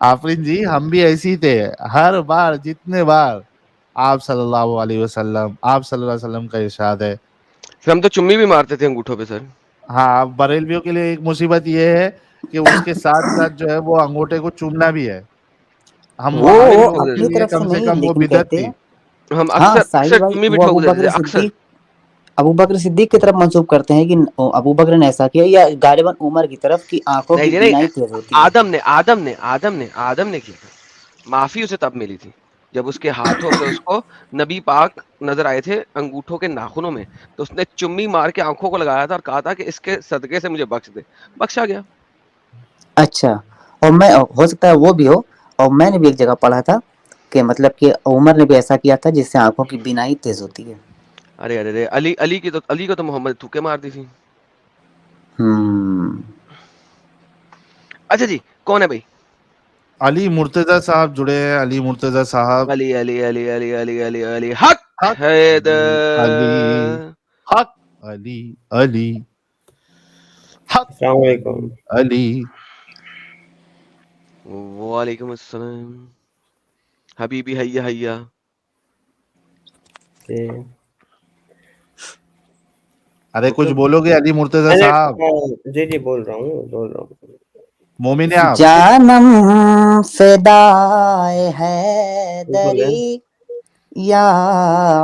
آفرین جی ہم بھی ایسے ہی تھے، ہر بار جتنے بار آپ صلی اللہ علیہ وسلم، آپ صلی اللہ علیہ وسلم کا ارشاد ہے. ہم تو چمی بھی مارتے تھے انگوٹھوں پہ سر. ہاں بریلویوں کے لیے ایک مصیبت یہ ہے کہ اس کے ساتھ ساتھ جو ہے وہ انگوٹھے کو چومنا بھی ہے. ہم وہ وہابی وہ لوگوں کے اپنی لیے طرف کم سے نہیں کم وہ لیکن بدعت کہتے تھی. ہیں ہم ہاں اکثر ساحل اکثر بھائی چمی بھی وہ ٹھوک دیتے تھے اکثر. ابو بکر صدیق کی طرف منسوب کرتے ہیں کہ ابو بکر نے ایسا کیا، یا غالباً عمر کی طرف کی آنکھوں کی نہیں بینائی تیز ہوتی ہے. آدم نے کیا تھا. معافی اسے تب ملی تھی جب اس کے ہاتھوں پہ اس کو نبی پاک نظر آئے تھے انگوٹھوں کے ناخنوں میں، تو اس نے چمی مار کے آنکھوں کو لگایا تھا اور کہا تھا کہ اس کے صدقے سے مجھے بخش دے. بخشا گیا. اچھا، اور میں ہو سکتا ہے وہ بھی ہو، اور میں نے بھی ایک جگہ پڑھا تھا کہ مطلب کہ عمر نے بھی ایسا کیا تھا جس سے آنکھوں کی بینائی تیز ہوتی ہے. ارے ارے ارے علی کو تو محمد تھوکے مار دی تھی. اچھا جی کون ہے بھائی؟ علی مرتضی صاحب جڑے ہیں. علی مرتضی صاحب. علی علی علی علی علی علی علی حق حق علی، حیدر. حق علی علی، حق السلام علیکم. علی. وعلیکم السلام حبیبی حیا حیا. ارے کچھ بولو گے علی مرتضی صاحب؟ جی جی بول رہا ہوں. مومن ہیں آپ؟ جانم فدائے حیدری یا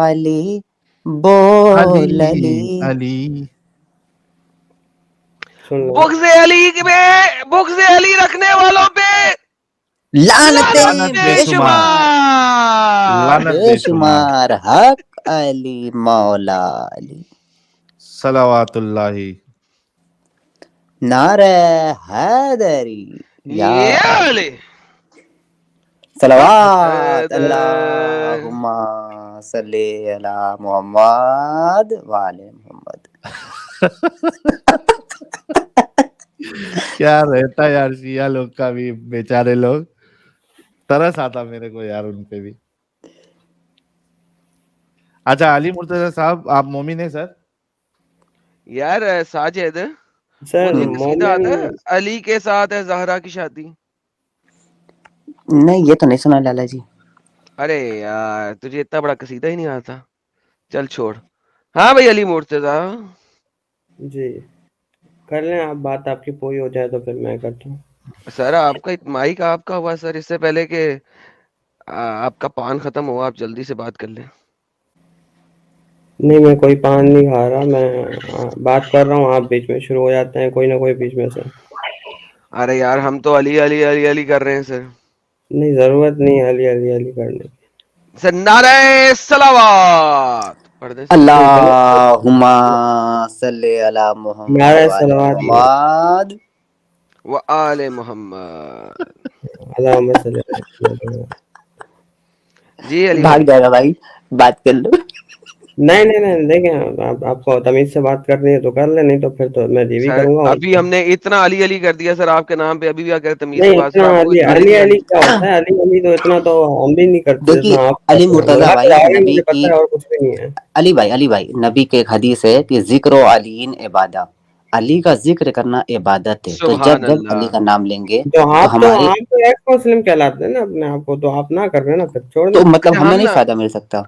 علی بول علی. علی بغض علی رکھنے والوں پہ لعنتیں بے شمار. بے شمار. حق علی مولا علی. صلوات اللہ. نعرہ حیدری یا علی حق صلوات حیدر. اللہم صلی علی محمد وعلی محمد. کیا رہتا یار شیعہ لوگ کا بھی، بیچارے لوگ، ترس آتا میرے کو یار ان پہ بھی. اچھا علی مرتضی صاحب آپ مومن ہیں سر؟ یار ساجد سر مجھے قصیدہ مومن آتا ہے علی کے ساتھ ہے زہرا کی شادی. نہیں یہ تو نہیں سنا لالا جی. ارے یار تجھے اتنا بڑا قصیدہ ہی نہیں آتا. چل چھوڑ. ہاں بھائی علی مرتضی. جی کر لیں آپ بات، آپ کی پوری ہو جائے تو پھر میں کرتا ہوں. سر آپ کا مائک آپ کا ہوا سر، اس سے پہلے کہ آپ کا پان ختم ہوا آپ جلدی سے بات کر لیں. نہیں میں کوئی پان نہیں کھا رہا، میں بات کر رہا ہوں، آپ بیچ میں شروع ہو جاتے ہیں کوئی نہ کوئی بیچ میں سے. ارے یار ہم تو علی علی علی علی کر رہے ہیں سر. نہیں ضرورت نہیں ہے علی علی علی کرنے کی. سر نعرہ صلوات پڑھ دیں سر. اللہم صلی علی محمد نعرہ وعلی صلوات محمد. وآل محمد. اللہم صلی علی محمد. جی علی بھاگ بھائی. جائے گا بھائی، بات کر لو. نہیں دیکھیں آپ کو تمیز سے بات کرنی ہے تو کر لیں، نہیں تو پھر تو میں ریوی سر کروں گا. ابھی ہم نے اتنا علی علی کر دیا سر آپ کے نام پہ، ابھی بھی اگر تمیز سے نہیں بات. سر اتنا آپ کو علی علی علی نہیں علی آنی. کیا ہوتا ہے؟ علی علی تو اتنا تو ہم بھی نہیں کرتے دیکھیے جتنا آپ علی کرتے ہیں. مرتضی اللہ کے بھائی علاوہ نبی مجھے پتہ کی، ہے اور کچھ بھی نہیں ہے. علی بھائی نبی کے ایک حدیث ہے کہ ذکر و علین عبادہ، علی کا ذکر کرنا عبادت ہے. تو سبحان جب جب علی اللہ. کا نام لیں گے تو تو ہمارے، آپ تو ایکس مسلم کہلاتے ہیں نا اپنے آپ کو، تو آپ نہ کر رہے نا، پھر چھوڑ تو دیں. مطلب اچھا ہمیں ہم نہیں نا فائدہ مل سکتا.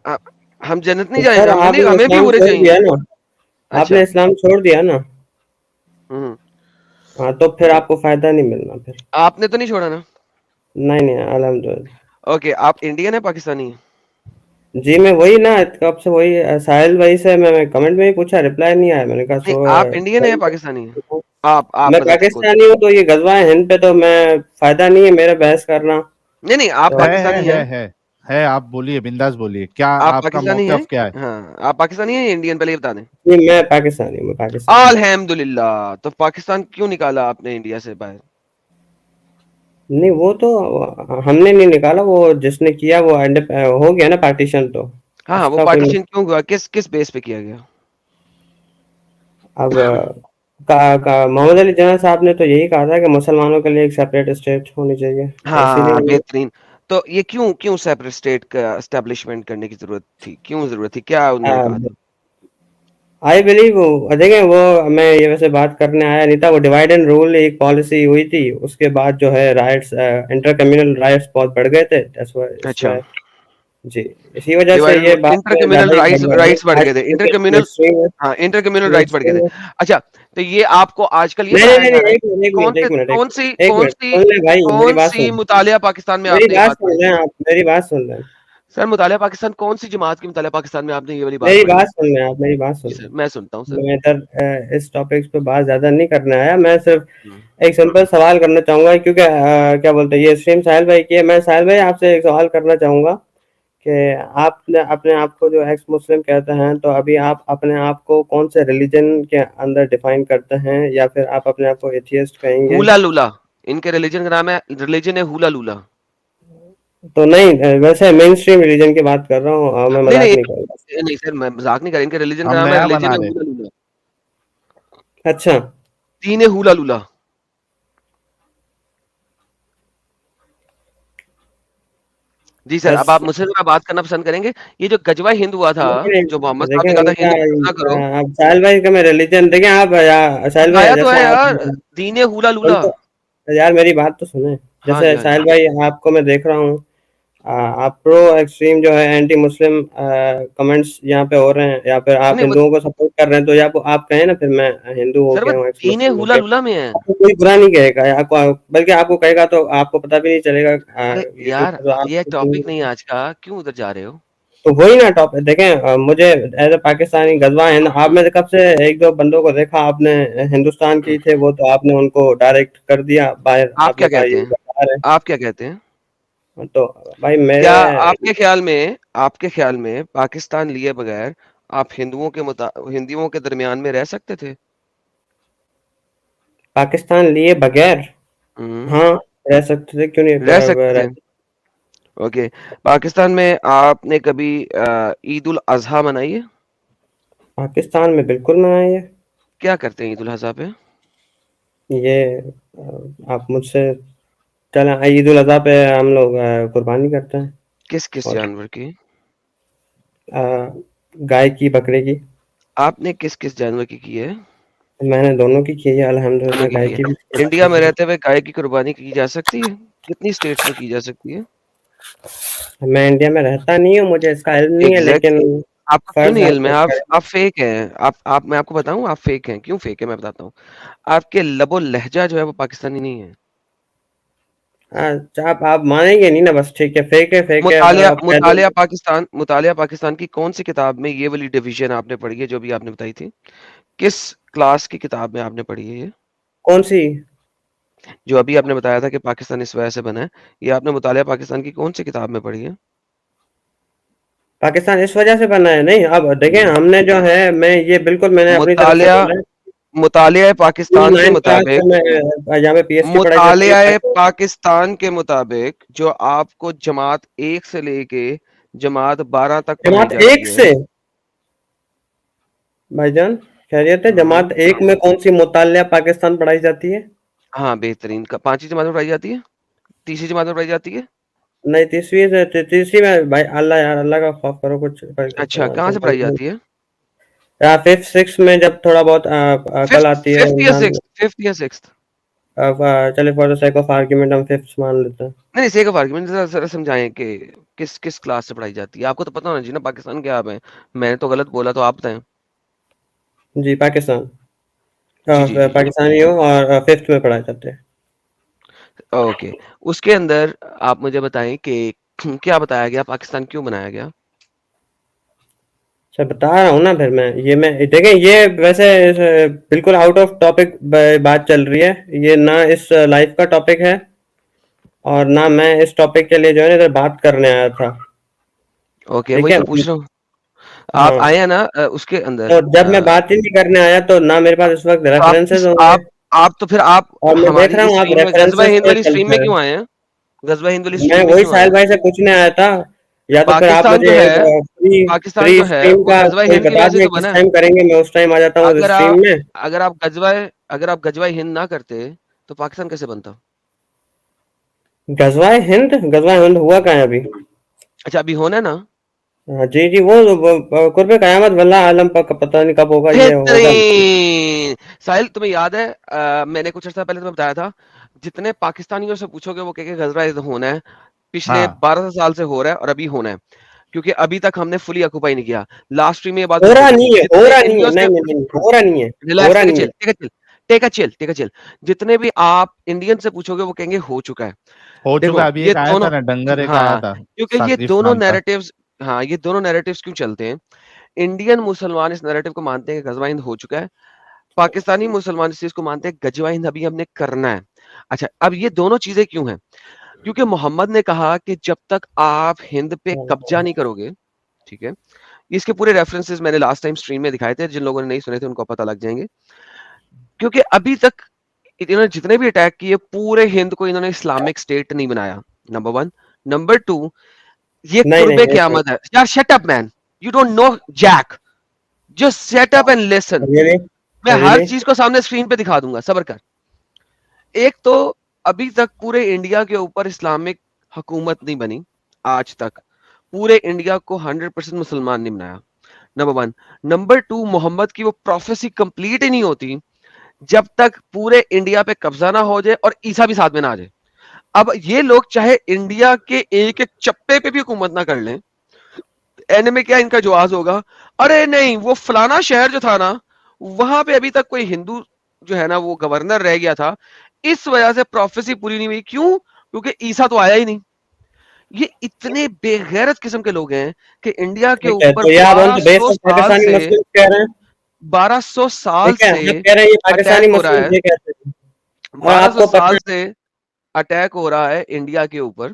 ہم جنت نہیں تو جائیں سر گے، آپ نے ہمیں بھی اسلام برے چھوڑ چاہیے. دیا نا، آپ اچھا. نے اسلام چھوڑ دیا نا. ہوں. ہاں تو پھر آپ کو فائدہ نہیں ملنا پھر. آپ نے تو نہیں چھوڑا نا؟ نہیں الحمدللہ. اوکے آپ انڈین ہے پاکستانی ہیں؟ جی میں وہی نا کب سے وہی ساحل بھائی سے میں کمنٹ میں ہی پوچھا، رپلائی نہیں آیا. میں نے نہیں آپ انڈین ہے یا پاکستانی ہیں؟ آپ میں بتائیں کون. پاکستانی ہوں، تو یہ غزوہ ہند پہ تو میں فائدہ نہیں ہے میرا بحث کرنا. نہیں آپ تو پاکستانی ہیں؟ ہے آپ بولیے، بنداس بولیے، کیا آپ آپ کا پاکستانی ہیں؟ موقف کیا ہے؟ ہاں آپ پاکستانی ہیں یا انڈین پہلے یہ بتا دیں. نہیں میں پاکستانی ہوں، میں پاکستانی. الحمدللہ. تو پاکستان کیوں نکالا آپ نے انڈیا سے باہر؟ نہیں وہ تو ہم نے نہیں نکالا، وہ جس نے کیا وہ ہو گیا نا پارٹیشن. تو ہاں اس وہ کا کوئی پارٹیشن کیوں ہوا، کس بیس پہ کیا گیا؟ اب محمد علی جناح صاحب نے تو یہی کہا تھا کہ مسلمانوں کے لیے ایک سیپریٹ اسٹیٹ ہونی چاہیے، تو اسی ہاں لیے. بہترین. تو یہ کیوں سیپریٹ اسٹیٹ کا اسٹیبلشمنٹ کرنے کی ضرورت تھی؟ کیوں ضرورت تھی؟ کیا انہوں نے کہا تھا؟ आई बिलीव देखें वो मैं ये वैसे बात करने आया नहीं था, वो डिवाइड एंड रूल एक पॉलिसी हुई थी, उसके बाद जो है राइट्स इंटर कम्युनल राइट्स बहुत बढ़ गए थे, अच्छा, जी इसी वजह से डिवाइड ये बात इंटर में कम्युनल ज्यादा ही राइट्स बढ़ राइट्स बढ़ आज गए थे, इंटर के कम्युनल, extreme- हाँ इंटर कम्युनल ये राइट्स बढ़ गए थे। extreme- अच्छा, तो ये आपको आजकल ये नहीं बताया नहीं जा नहीं, रहा है एक मिनट एक मिनट एक मिनट कौन सी एक मिनट सुन ले भाई, मेरी कौन बात सी सुन, मुतालिया पाकिस्तान में मेरी आपने ये बात बात सुन पढ़ी? रहे हैं आप, मेरी बात सुन रहे हैं, सर मुतालिया पाकिस्तान कौन सी जमात की मुतालिया पाकिस्तान में आपने ये वाली बात मेरी पढ़ी? बात सुन रहे हैं आप, मेरी बात सुन जी रहे सर, हैं। मैं सुनता हूँ सर। मैं इधर इस टॉपिक्स पे बात ज्यादा नहीं करने आया, मैं सिर्फ हम्म, एक सिंपल सवाल करना चाहूंगा, क्योंकि क्या बोलते हैं ये स्ट्रीम साहिल भाई की है, मैं साहिल भाई आपसे एक सवाल करना चाहूंगा कि आपने अपने आप को जो एक्स मुस्लिम कहते हैं, तो अभी आप अपने आप को कौन से रिलीजन के अंदर डिफाइन करते हैं, या फिर आप अपने आप को एथियस्ट कहेंगे? हुला लूला, इनके रिलीजन का नाम है, रिलीजन है हुला लूला। तो नहीं वैसे मेन स्ट्रीम रिलीजन की बात कर रहा हूँ, मैं नहीं मजाक नहीं नहीं कर रहा। नहीं सर, मैं मजाक नहीं कर रहा, इनके रिलीजन का हम नाम है, नया रिलीजन बना है रहे। हुला लूला, अच्छा, दीन है हुला लूला। जी सर, अब बस आप मुझसे थोड़ा बात करना पसंद करेंगे? ये जो गजवा हिंद हुआ था, जो मोहम्मद साहब देखें ने कहा था उनका हिंदू मत करो, अब साहिल भाई का मैं रिलीजन देखें आप, या साहिल भाई बताया तो जैसे है आप, यार, दीन है हुला लूला। तो यार मेरी बात तो सुने, हाँ जी, जैसे हाँ जी। साहिल भाई आपको मैं देख रहा हूँ, आप प्रो एक्सट्रीम जो है एंटी मुस्लिम कमेंट्स यहाँ पे हो रहे हैं, या फिर आप नहीं हिंदुओं को सपोर्ट कर रहे हैं, तो या आप कहें ना, फिर मैं हिंदू हो सर, वो गया हूँ, एक्स दीन है मुस्लिम हो हुला गया, लूला में है। आपको कोई बुरा नहीं कहेगा, आपको बल्कि आपको कहेगा तो आपको पता भी नहीं चलेगा अरे यूट्यूब यार, पर, तो आप ये टॉपिक नहीं है आज का, क्यों उधर जा रहे हो? तो वही ना टॉपिक देखें, मुझे एज ए पाकिस्तानी गजवा है ना, आप में से कब से एक दो बंदों को देखा आपने, हिंदुस्तान के ही थे वो, तो आपने उनको डायरेक्ट कर दिया बाहर, आप आपने क्या कहा कहते ये हैं? बाहर आप क्या कहते हैं? है, तो भाई क्या मेरे आपके ख्याल में पाकिस्तान लिए बगैर आप हिंदुओं के दरमियान में रह सकते थे? पाकिस्तान लिए बगैर, हम्म, हाँ रह सकते थे, क्यों नहीं रह सकते थे। ओके, पाकिस्तान में आपने कभी ईद उल अजहा मनाई है? पाकिस्तान में बिल्कुल मनाई है। क्या करते हैं ईद उल अजहा पे? ये आप मुझसे चलें, ईद उल अजहा पे हम लोग कुर्बानी करते हैं, किस किस और जानवर की? अ, गाय की, बकरे की। आपने किस किस जानवर की है? मैंने दोनों की की है दोनों अल्हम्दुलिल्लाह, की गाय है। की भी इंडिया में की है। रहते हुए गाय की कुर्बानी की जा सकती है? कितनी स्टेट्स में की जा सकती है? मैं इंडिया में रहता नहीं हूँ, मुझे इसका इल्म नहीं है, लेकिन एग्जैक्टली, आपको क्यों फर्ज नहीं है इल्म है? कि आप फेक हैं। आप मैं आपको बताऊं आप फेक हैं। क्यों फेक है मैं बताता हूँ। आपके लबो लहजा जो है वो पाकिस्तानी नहीं है। अच्छा, आप मानेंगे नहीं ना, बस ठीक है, फेक है, मुतालिया आप कह दो। मुतालिया पाकिस्तान की कौन सी किताब में ये वाली डिवीजन आपने पढ़ी है जो भी आपने बताई थी? किस क्लास की किताब में आपने पढ़ी है ये? कौन सी? जो अभी आपने बताया था कि पाकिस्तान इस वजह से बना है, ये आपने मुतालिया पाकिस्तान की कौन सी किताब में पढ़ी है? पाकिस्तान इस वजह से बना है, नहीं अब देखें हम्म, हमने जो है, मैं ये बिल्कुल मैंने अपनी तरफ से मुतालिया बोला है। मुतालिया पाकिस्तान के 9th क्लास मुताबिक से मैं यहाँ पे पीएचडी पढ़ाई जाती मुतालिया है, तो पाकिस्तान के मुताबिक जो आपको जमात 1 से लेके जमात 12 तक पढ़ाई जमात जाती एक है। से, भाईजान खैरियत है, जमात हम्म, एक में कौन सी मुतालिया पाकिस्तान पढ़ाई जाती है? हाँ बेहतरीन का 5वीं जमात में पढ़ाई जाती है, 3री जमात में पढ़ाई जाती है। नहीं तीसरी से, तीसरी में भाई, अल्लाह यार, अल्लाह का खौफ करो, कुछ अच्छा, कहाँ से पढ़ाई जाती है? या फिफ्थ सिक्स में जब थोड़ा बहुत अकल फिफ्थ आती है फिफ्थ या इंसान। सिक्स्थ, फिफ्थ या सिक्स्थ? चले for the sake of argument हम फिफ्थ मान लेते हैं। नहीं सेक ऑफ आर्गुमेंट जरा समझाएं कि किस किस क्लास से पढ़ाई जाती है। आपको तो पता होना चाहिए ना पाकिस्तान के आप हैं। मैंने तो गलत बोला तो आप बताएं। जी पाकिस्तान, जी जी जी जी। पाकिस्तानी हो, और फिफ्थ में पढ़ाए जाते हैं। ओके, उसके अंदर आप मुझे बताएं कि क्या बताया गया, पाकिस्तान क्यों बनाया गया? सर बता रहा हूँ ना, फिर मैं देखें, ये वैसे बिल्कुल आउट ऑफ टॉपिक बात चल रही है, ये ना इस लाइफ का टॉपिक है, और ना मैं इस टॉपिक के लिए जो है ना इधर बात करने आया था। ओके, ठीक वही है, तो पूछ रहा हूँ। आप हाँ, आए हैं ना उसके अंदर तो जब मैं बात ही नहीं करने आया, तो ना मेरे पास इस वक्त तो रेफरेंसेस होंगे, आप तो फिर आप और मैं देख हमारी रहा इस हूँ आप स्ट्रीम में गजवा रेफरेंसेस हिंद पे वाली स्ट्रीम चलते में हैं। क्यों आए हैं? गजवा हिंद वाली मैं स्ट्रीम में वही क्यों आए साहिल हैं? भाई से पूछने आया था, या तो फिर आप पाकिस्तान मुझे जो है फ्री पाकिस्तान फ्री जो है स्ट्रीम वो का गजवा कोई हिंद की बता वजह से दें तो किस बना है। टाइम करेंगे, मैं उस टाइम आ जाता हूँ अगर स्ट्रीम आप में। अगर आप गजवा हिंद ना करते तो पाकिस्तान कैसे बनता? गजवाए हिंद हुआ कहाँ है अभी? अच्छा, अभी होना है ना। हाँ, जी जी, वो कुर्बे कयामत वल्लाह आलम पता नहीं कब होगा, ये होगा। बेहतरीन। साहिल तुम्हें याद है मैंने कुछ अर्सा पहले तुम्हें बताया था, जितने पाकिस्तानियों से पूछोगे वो कहेंगे गजवा इज़ होना है, पिछले हाँ 12 साल से हो रहा है और अभी होना है, क्योंकि अभी तक हमने फुली ऑक्यूपाई नहीं किया। लास्ट स्ट्रीम में ये बात हो मैंने रहा बोली नहीं थी, है, हो जितने रहा नहीं है, इंडिया से नहीं नहीं नहीं, हो रहा नहीं है, हो रिलैक्स, रहा टेक अ नहीं चिल, है। Take a chill, take a chill, take a chill. जितने भी आप इंडियन से पूछोगे वो कहेंगे हो चुका है। हो चुका देखो है। अभी ये एक आया दोनों, था ना, डंगर एक आया हाँ, था, क्योंकि ये साकिब दोनों नाम का। नैरेटिव्स, हाँ, ये दोनों नैरेटिव्स क्यों चलते हैं? इंडियन मुसलमान इस नैरेटिव को मानते हैं कि गजवा हिंद हो चुका है, पाकिस्तानी मुसलमान इस चीज को मानते हैं गजवा हिंद अभी हमने करना है। अच्छा, अब ये दोनों चीजें क्यों हैं? क्योंकि मोहम्मद ने कहा कि जब तक आप हिंद पे कब्जा नहीं करोगे, ठीक है, इसके पूरे रेफरेंसेस मैंने लास्ट टाइम स्ट्रीम में दिखाए थे, जिन लोगों ने नहीं सुने थे उनको पता लग जाएंगे। क्योंकि अभी तक इन्होंने जितने भी अटैक किए पूरे हिंद को इन्होंने इस्लामिक स्टेट नहीं बनाया, नंबर 1। नंबर 2, ये नहीं कुर्बे नहीं, क़यामत है। यार shut up man, you don't know jack, just shut up and listen. Really मैं हर रियली चीज को सामने स्क्रीन पे दिखा दूंगा, सब्र कर। एक तो अभी तक पूरे इंडिया के ऊपर इस्लामिक हुकूमत नहीं बनी, आज तक पूरे इंडिया को 100% मुसलमान नहीं बनाया, नंबर 1। नंबर 2, मोहम्मद की वो प्रोफेसी कंप्लीट ही नहीं होती जब तक पूरे इंडिया पे कब्जा ना हो जाए और ईसा भी साथ में ना आ जाए। अब ये लोग चाहे इंडिया के एक एक चप्पे पे भी हुकूमत ना कर लें, एंड में क्या इनका जवाब होगा, अरे नहीं वो फलाना शहर जो था ना वहां पे अभी तक कोई हिंदू जो है ना वो गवर्नर रह गया था, इस वजह से प्रोफेसी पूरी नहीं हुई। क्यों? क्योंकि ईसा तो आया ही नहीं। ये इतने बेगैरत किस्म के लोग हैं कि इंडिया के ठीक है, ऊपर तो ये आप ऑन द बेस 1200 ऑफ साल पाकिस्तानी से मुस्लिम कह रहे हैं, 1200 साल ठीक है, से आप कह रहे हैं ये अटैक पाकिस्तानी हो रहा मुस्लिम है, ये कहते हैं, और 1200 आपको पता साल से अटैक हो रहा है इंडिया के ऊपर,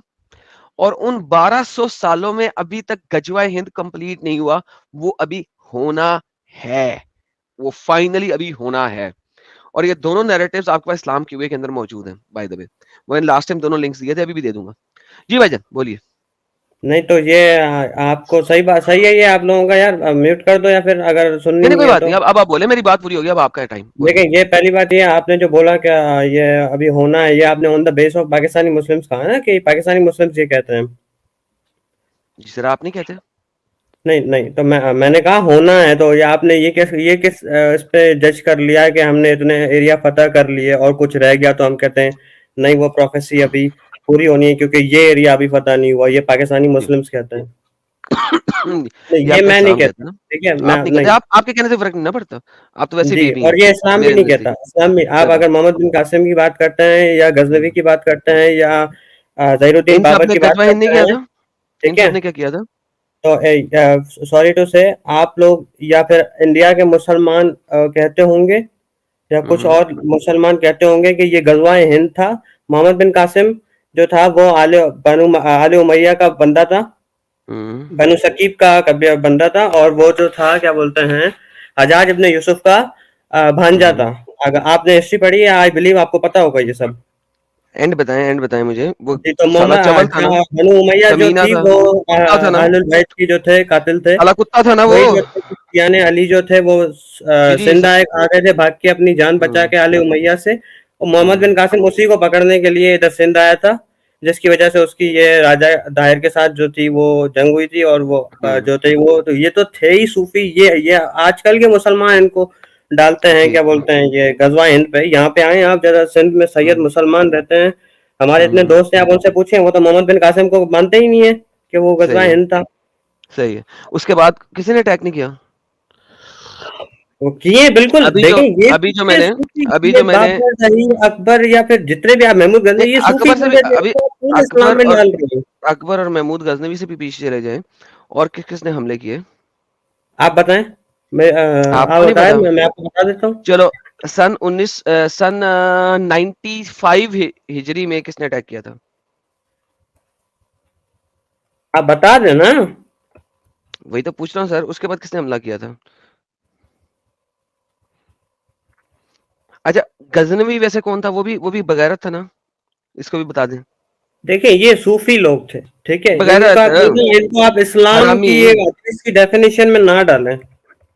और उन 1200 सालों में अभी तक गजवा हिंद कंप्लीट नहीं हुआ। वो अभी होना है, वो फाइनली अभी होना है। और ये दोनों नैरेटिव्स आपके पास इस्लाम क्यूए के अंदर मौजूद हैं, बाय द वे। मैंने लास्ट टाइम दोनों लिंक्स दिए थे, अभी भी दे दूंगा। जी भाईजान बोलिए। नहीं, तो ये आपको सही बात सही है ये आप लोगों का, यार म्यूट कर दो या फिर अगर सुननी नहीं नहीं, नहीं कोई है बात तो। नहीं, अब आप बोले, मेरी बात पूरी होगी, अब आपका टाइम बोलिए। देखिए, ये पहली बात, ये आपने जो बोला कि ये अभी होना है, ये आपने on the base of Pakistani Muslims कहा है ना, कि पाकिस्तानी मुस्लिम्स ये कहते हैं। जी सर, आप नहीं कहते? नहीं नहीं, तो मैंने कहा होना है, तो ये आपने ये किस इस पे जज कर लिया है कि हमने इतने एरिया फतह कर लिए और कुछ रह गया तो हम कहते हैं नहीं वो प्रोफेसी अभी पूरी होनी है क्योंकि ये एरिया अभी फतह नहीं हुआ, ये पाकिस्तानी मुस्लिम्स कहते हैं। नहीं, ये ये आपका मैं नहीं इस्लाम कहता कहता, है ना, ठीक है, मैं आप नहीं कहते, नहीं। आप आपके कहने से फर्क नहीं ना पड़ता, आप तो वैसे जी, भी बेबी हैं और ये इस्लाम भी मेरे नहीं नजदीक। कहता, इस्लाम भी आप चलो, अगर मोहम्मद बिन कासिम की बात करते हैं या गजनवी की बात करते हैं या ज़हीरुद्दीन इन सब बाबर ने की बात गजवा हिंद नहीं करते किया हैं, था, इन ठीक है, सब ने क्या किया था? तो सॉरी टू से आप लोग या फिर इंडिया के मुसलमान कहते होंगे या कुछ हम्म और मुसलमान कहते होंगे कि ये गजवाए हिंद था। मोहम्मद बिन कासिम जो था वो आले उमैया का बंदा था, हम्म बनु सकीब का कभी बंदा था, और वो जो था क्या बोलते हैं हजाज इब्ने यूसुफ का भांजा हम्म। था। अगर आपने हिस्ट्री पढ़ी है आई बिलीव आपको पता होगा ये सब। एंड बताएं मुझे, वो जी, तो साला चवल था ना, बनु उमैया जो कमीना थी था, वो कुत्ता था ना, अहलुल बैत की जो थे कातिल थे। साला कुत्ता था ना वो। वही जो थे यानी अली जो थे वो जी जी सिंध आए आ गए थे भाग के अपनी जान बचा हम्म के आले उमैया से, और मोहम्मद हम्म बिन कासिम उसी को पकड़ने के लिए इधर सिंध आया था, जिसकी वजह से उसकी ये राजा दाहिर के साथ जो थी वो जंग हुई थी, और वो हम्म। जो थे वो तो ये तो थे ही सूफी। ये आजकल के मुसलमान इनको डालते हैं जी क्या बोलते हैं ये गजवा हिंद पे। यहाँ पे आए आप जरा, सिंध में सैयद हम्म मुसलमान रहते हैं, हमारे इतने हम्म। दोस्त हैं, आप उनसे पूछें, वो तो मोहम्मद बिन कासिम को मानते ही नहीं है कि वो गजवा सही है, हिंद था। सही है। उसके बाद किसी ने अटैक नहीं किया। वो किए बिल्कुल, अभी जो देखें ये अभी जो ये मैंने सूफी, अभी ये जो मैंने बाबर रही अकबर या फिर जितने भी आप महमूद नहीं, गजनवी, ये सूफी अकबर से भी बंदे थे, अभी इनको पूरे इस्लाम अकबर में और डाल रहे हैं। अकबर और महमूद गजनवी से भी पीछे चले जाएं, और किस किसने हमले किए? आप बताएं, आपको आप नहीं बताएं, पता? मैं आपको बता देता हूँ। चलो, सन 95 हिजरी में किसने अटैक किया था? आप बता देना। वही तो पूछ रहा हूँ सर, उसके बाद किसने हमला किया था? अच्छा, गजनवी वैसे कौन था? वो भी बगैरत था ना, इसको भी बता दें। देखिए ये सूफी लोग थे, ठीक है, बगैरत, इनको आप इस्लाम हरामी। की एक हदीस की डेफिनेशन में ना डालें।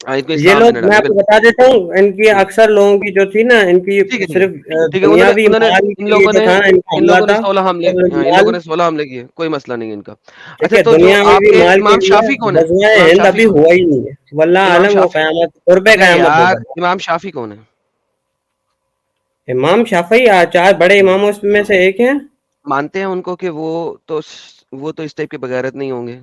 इनको ये इस्लाम लोग में न मैं डालें, आपको बिल्कुल। बता देता हूँ, इनकी अक्सर लोगों की जो थी ना, इनकी ठीक है, सिर्फ ठीक है, दुनियावी उन्होंने माल इन के लिए लोगों जो ने था ना, इनका इन हमला लोगों ने था, 16 हमले और इन लोगों माल, ने 16 हमले किए, कोई मसला नहीं है इनका। ठीक अच्छा है, तो जो दुनियावी आपके माल के इमाम लिए शाफी कौन है? गज़वाए इमाम हिंद शाफी अभी कौन है? हुआ ही नहीं है, वल्लाह इमाम आलम वो शाफी, क़यामत क़ुर्बे अबे क़यामत यार होगा। इमाम शाफी कौन है? इमाम शाफ़ी 4 बड़े इमामों में से एक हैं। मानते हैं उनको कि वो तो इस टाइप के बगैरत नहीं होंगे?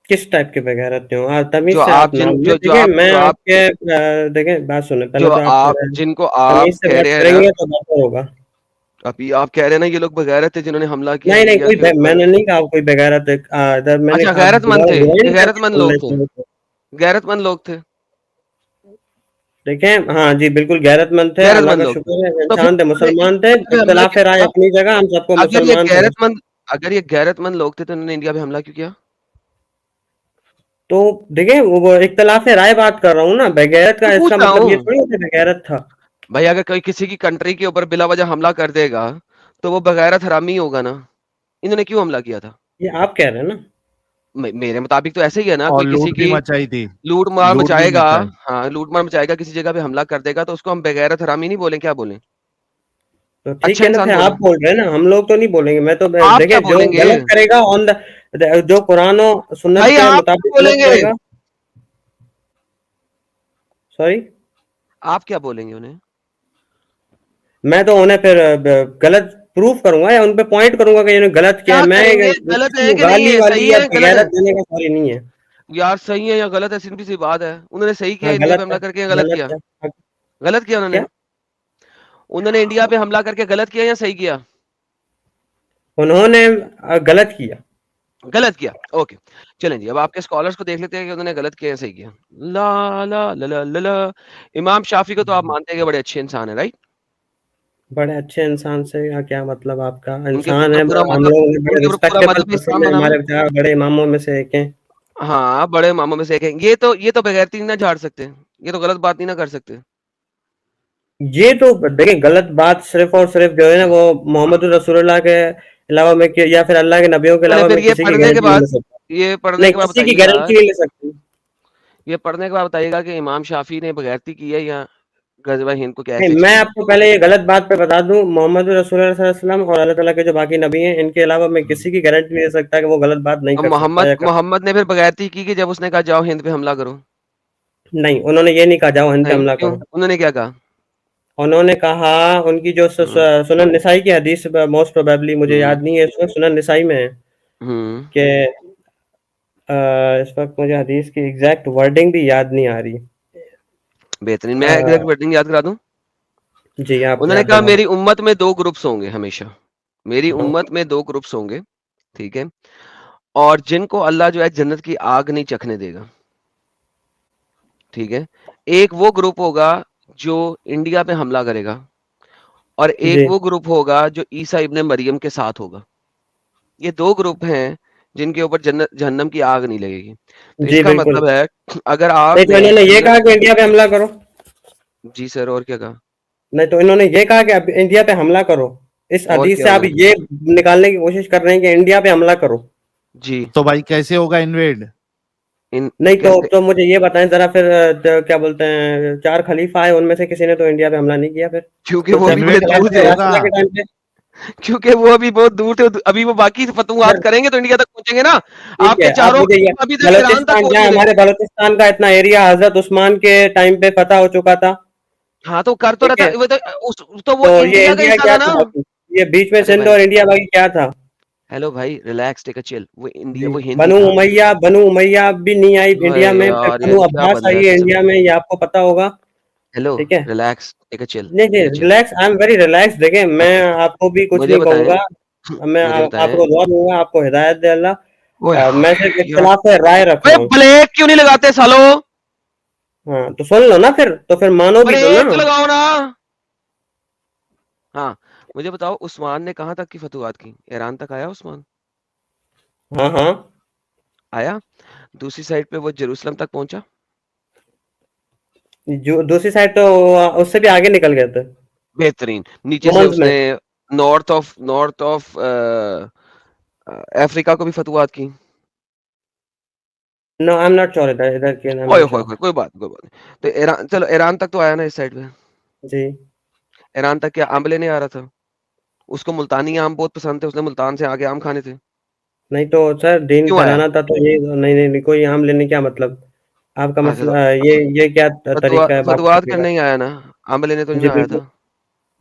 किस टाइप के बगैरत थे? तमीज़ जो से आप आप जिन नाम लें। जो जो देखिए, आप मैं जो आप आपके देखें, बात सुनें, पहले जो तो आप आप थोड़ा जिनको तमीज़ आप से कह बात रहे हैं ना, करेंगे तो बेहतर होगा। अभी आप कह रहे हैं ना ये लोग बगैरत थे जिन्होंने हमला किया नहीं, नहीं, इंडिया कोई के ऊपर। मैंने नहीं कहा कोई बगैरत है। इधर मैंने अच्छा आप गैरतमंद दोबारा थे, ये रिवाइंड करके गैरतमंद सुन लोग लें थे, चीज़ों को। गैरतमंद लोग थे, देखें, हाँ जी, बिल्कुल गैरतमंद थे, अल्लाह गैरतमंद का लोग थे। शुक्र है, तो फिर इंसान थे, उन्होंने मुसलमान थे, इंडिया पे हमला इख्तिलाफ क्यों राय किया? अपनी जगह, हम सबको अगर ये मुसलमान समझते हैं। गैरतमंद अगर ये गैरतमंद लोग थे तो उन्होंने इंडिया पे हमला क्यों किया? तो देखिए, वो इख्तिलाफ राय बात कर रहा हूँ ना, बगैरत मैं का इसका पूछ रहा मतलब ये हूँ। थोड़ी है कि बगैरत था। भाई अगर कोई किसी की कंट्री के ऊपर बिला वजह हमला कर देगा, तो वो बगैरत हरामी ही होगा ना। इन्होंने क्यों हमला किया था? ये आप कह रहे हैं ना। मेरे मुताबिक तो ऐसे ही है ना, और कोई किसी लूट भी की मचाई थी, लूट मार लूट भी मचाएगा, मचाई। हाँ लूट मार मचाएगा, किसी जगह पे हमला कर देगा तो उसको हम बगैरत हरामी नहीं बोलें, क्या बोलें? तो ठीक अच्छा है ना, इंसान फिर आप बोलें। बोल रहे हैं ना, हम लोग तो नहीं बोलेंगे। मैं तो आप क्या देखिए, जो बोलेंगे? गलत करेगा ऑन द जो कुरान और सुन्नत भाई के आप मुताबिक क्या गलत बोलेंगे? करेगा। सॉरी, आप क्या बोलेंगे उन्हें? मैं तो उन्हें फिर गलत प्रूफ करूंगा या उन पे पॉइंट करूंगा कि इन्होंने गलत किया है। क्या मैं करेंगे? गलत किसी है को कि नहीं गाली है? सही वाली या है, गलत है? बगैरत देने का सॉरी नहीं है। यार सही है या गलत है, सिंपली सी बात है। उन्होंने सही किया हाँ, इंडिया पे गलत है, हमला करके या गलत गलत किया? है। हाँ, गलत किया उन्होंने। क्या उन्होंने इंडिया पे हमला करके गलत किया या सही किया? उन्होंने गलत किया। गलत किया। ओके, चलें जी, अब आपके स्कॉलर्स को देख लेते हैं कि उन्होंने गलत किया या सही किया। ला ला ला ला ला ला। इमाम शाफी को तो आप मानते हैं कि बड़े अच्छे इंसान है, राइट? बड़े अच्छे इंसान से या क्या मतलब आपका? उनके इंसान ऊपर है, पूरा हम मजहब लोग बड़े उनके ऊपर पूरा रिस्पेक्टेबल मजहब इस्लाम पर्सन है, बना हुआ है। हमारे 4 बड़े इमामों में से एक हैं। हाँ, बड़े मामों में से एक है। ये तो बगैरती नहीं ना झाड़ सकते। ये तो गलत बात नहीं ना कर सकते। ये तो देखिए, गलत बात सिर्फ और सिर्फ जो है ना, वो मोहम्मद रसूलुल्लाह के अलावा मैं या फिर अल्लाह के नबियों के चलें अलावा फिर मैं किसी की गारंटी नहीं ले सकता। ये पढ़ने नहीं, के बाद किसी की बताइएगा गारंटी नहीं ले सकती। ये पढ़ने के बाद बताइएगा कि इमाम शाफी ने बगैरती की है या ग़ज़वा हिंद को नहीं, कैसे मैं एक्सटेंड आपको पहले ये गलत बात पे बता दूं, मोहम्मद रसूलुल्लाह सल्लल्लाहु अलैहि वसल्लम और अल्लाह ताला के जो बाकी नबी हैं, इनके अलावा मैं किया? किसी की गारंटी नहीं दे सकता कि वो गलत बात नहीं अब कर सकता या कर मोहम्मद ने फिर बगैरती की कि जब उसने कहा जाओ हिंद पे हमला करो? नहीं, उन्होंने ये नहीं कहा जाओ हिंद पे नहीं, हमला क्यों? करो। उन्होंने क्या कहा? उन्होंने कहा, उनकी जो हुँ, सुनन निसाई की हदीस, मोस्ट प्रोबेबली मुझे हुँ, याद नहीं है, इस वक्त सुनन निसाई में है हुँ। कि इस वक्त मुझे हदीस की एग्जैक्ट वर्डिंग भी याद नहीं आ रही। बेहतरीन, मैं एग्ज़ैक्ट अ, वर्डिंग याद करा दूँ? जी, आप उन्होंने याद कहा दिला मेरी दें। उम्मत में 2 ग्रुप्स होंगे हमेशा। मेरी उम्मत में 2 ग्रुप्स होंगे, ठीक है? और जिनको अल्लाह जो है जन्नत की आग नहीं चखने देगा, ठीक है? एक वो ग्रुप होगा जो इंडिया पे हमला करेगा और एक जी, वो ग्रुप होगा जो ईसा इब्न मरियम के साथ होगा। ये 2 ग्रुप हैं जिनके ऊपर जन्नत जहन्नम की आग नहीं लगेगी। तो जी, इसका बिल्कुल। मतलब है अगर नहीं तो आपने इन्होंने ये जन्नत कहा कि इंडिया पे हमला करो। जी सर और क्या कहा? नहीं तो इन्होंने ये कहा कि अब इंडिया पे हमला करो। इस और हदीस क्या से आप उन्होंने ये निकालने की कोशिश कर रहे हैं कि इंडिया पे हमला करो। जी, तो भाई कैसे होगा इन्वेड? इन नहीं कैसे तो मुझे ये बताएं जरा फिर, क्या बोलते हैं, 4 खलीफा आए, उनमें से किसी ने तो इंडिया पे हमला नहीं किया फिर। क्योंकि कुछ वो अभी अभी बड़े के दूर थे। होगा। रासुला के टाइम पे। क्योंकि वो अभी बहुत दूर थे, अभी वो बाकी फतूहात यार, करेंगे तो इंडिया तक पहुँचेंगे ना। ठीक आपके है, आप चारों मुझे ये अभी तक ईरान तक बलूचिस्तान पहुँच क्या है, नहीं रहे। हमारे बलूचिस्तान का इतना एरिया हज़रत उस्मान के टाइम पे फतह हो चुका था, हाँ, तो कर तो ठीक रहा है? था वो तो तो वो तो ये इंडिया का इंडिया हिस्सा क्या था ना। था बाकी? ये बीच में हेलो सिंध भाई, और इंडिया बाकी क्या था? हेलो भाई, रिलैक्स, टेक अ चिल। वो इंडिया जी, वो हिंद ही था। बनु उमैया भी नहीं आई ओए इंडिया में, फिर यार, ये बनु क्या अब्बास बंदा आई है है कसम इंडिया से। में, ये आपको पता होगा, हेलो, ठीक है? रिलैक्स, टेक अ चिल, नहीं, नहीं, take a chill. Relax, I am very relax. देखिए, मैं ओके, आपको भी कुछ मुझे नहीं बताएँ कहूँगा, मैं मुझे बताएँ आपको दुआ दूँगा, आपको हिदायत दे अल्लाह। ओए मैं सिर्फ यार, इख्तिलाफ राय रख अबे रहा हूँ। ब्रेक क्यों नहीं लगाते सालो? हाँ, तो सुन लो ना फिर, तो फिर मानो भी तो ना। ब्रेक तो लगाओ ना। हाँ, मुझे बताओ उस्मान ने कहाँ तक की फतवाहत की? ईरान तक आया उस्मान? हाँ, हाँ। आया? दूसरी साइड पे वो जेरूसलम तक पहुँचा? जो दूसरी साइड तो उससे भी आगे निकल गए थे, बेहतरीन। नीचे से रोमन्स में। उसने नॉर्थ ऑफ अफ्रीका को भी फतवाहत की। No, I'm not sure इधर के नाम ओए not होए sure. होए, कोई बात नहीं। तो ईरान, चलो ईरान तक तो आया ना इस साइड पे, जी ईरान तक क्या आम लेने आ रहा था? उसको मुल्तानी आम बहुत पसंद थे, उसने मुल्तान से आके आम खाने थे। नहीं तो सर दीन क्यों आया? फैलाना था तो ये नहीं कोई आम लेने क्या मतलब आपका अच्छा तो मसला ये क्या तरीका है बात फतवात करने का? करने ही आया ना, आम लेने तो नहीं जी ना आया बिल्कुल था।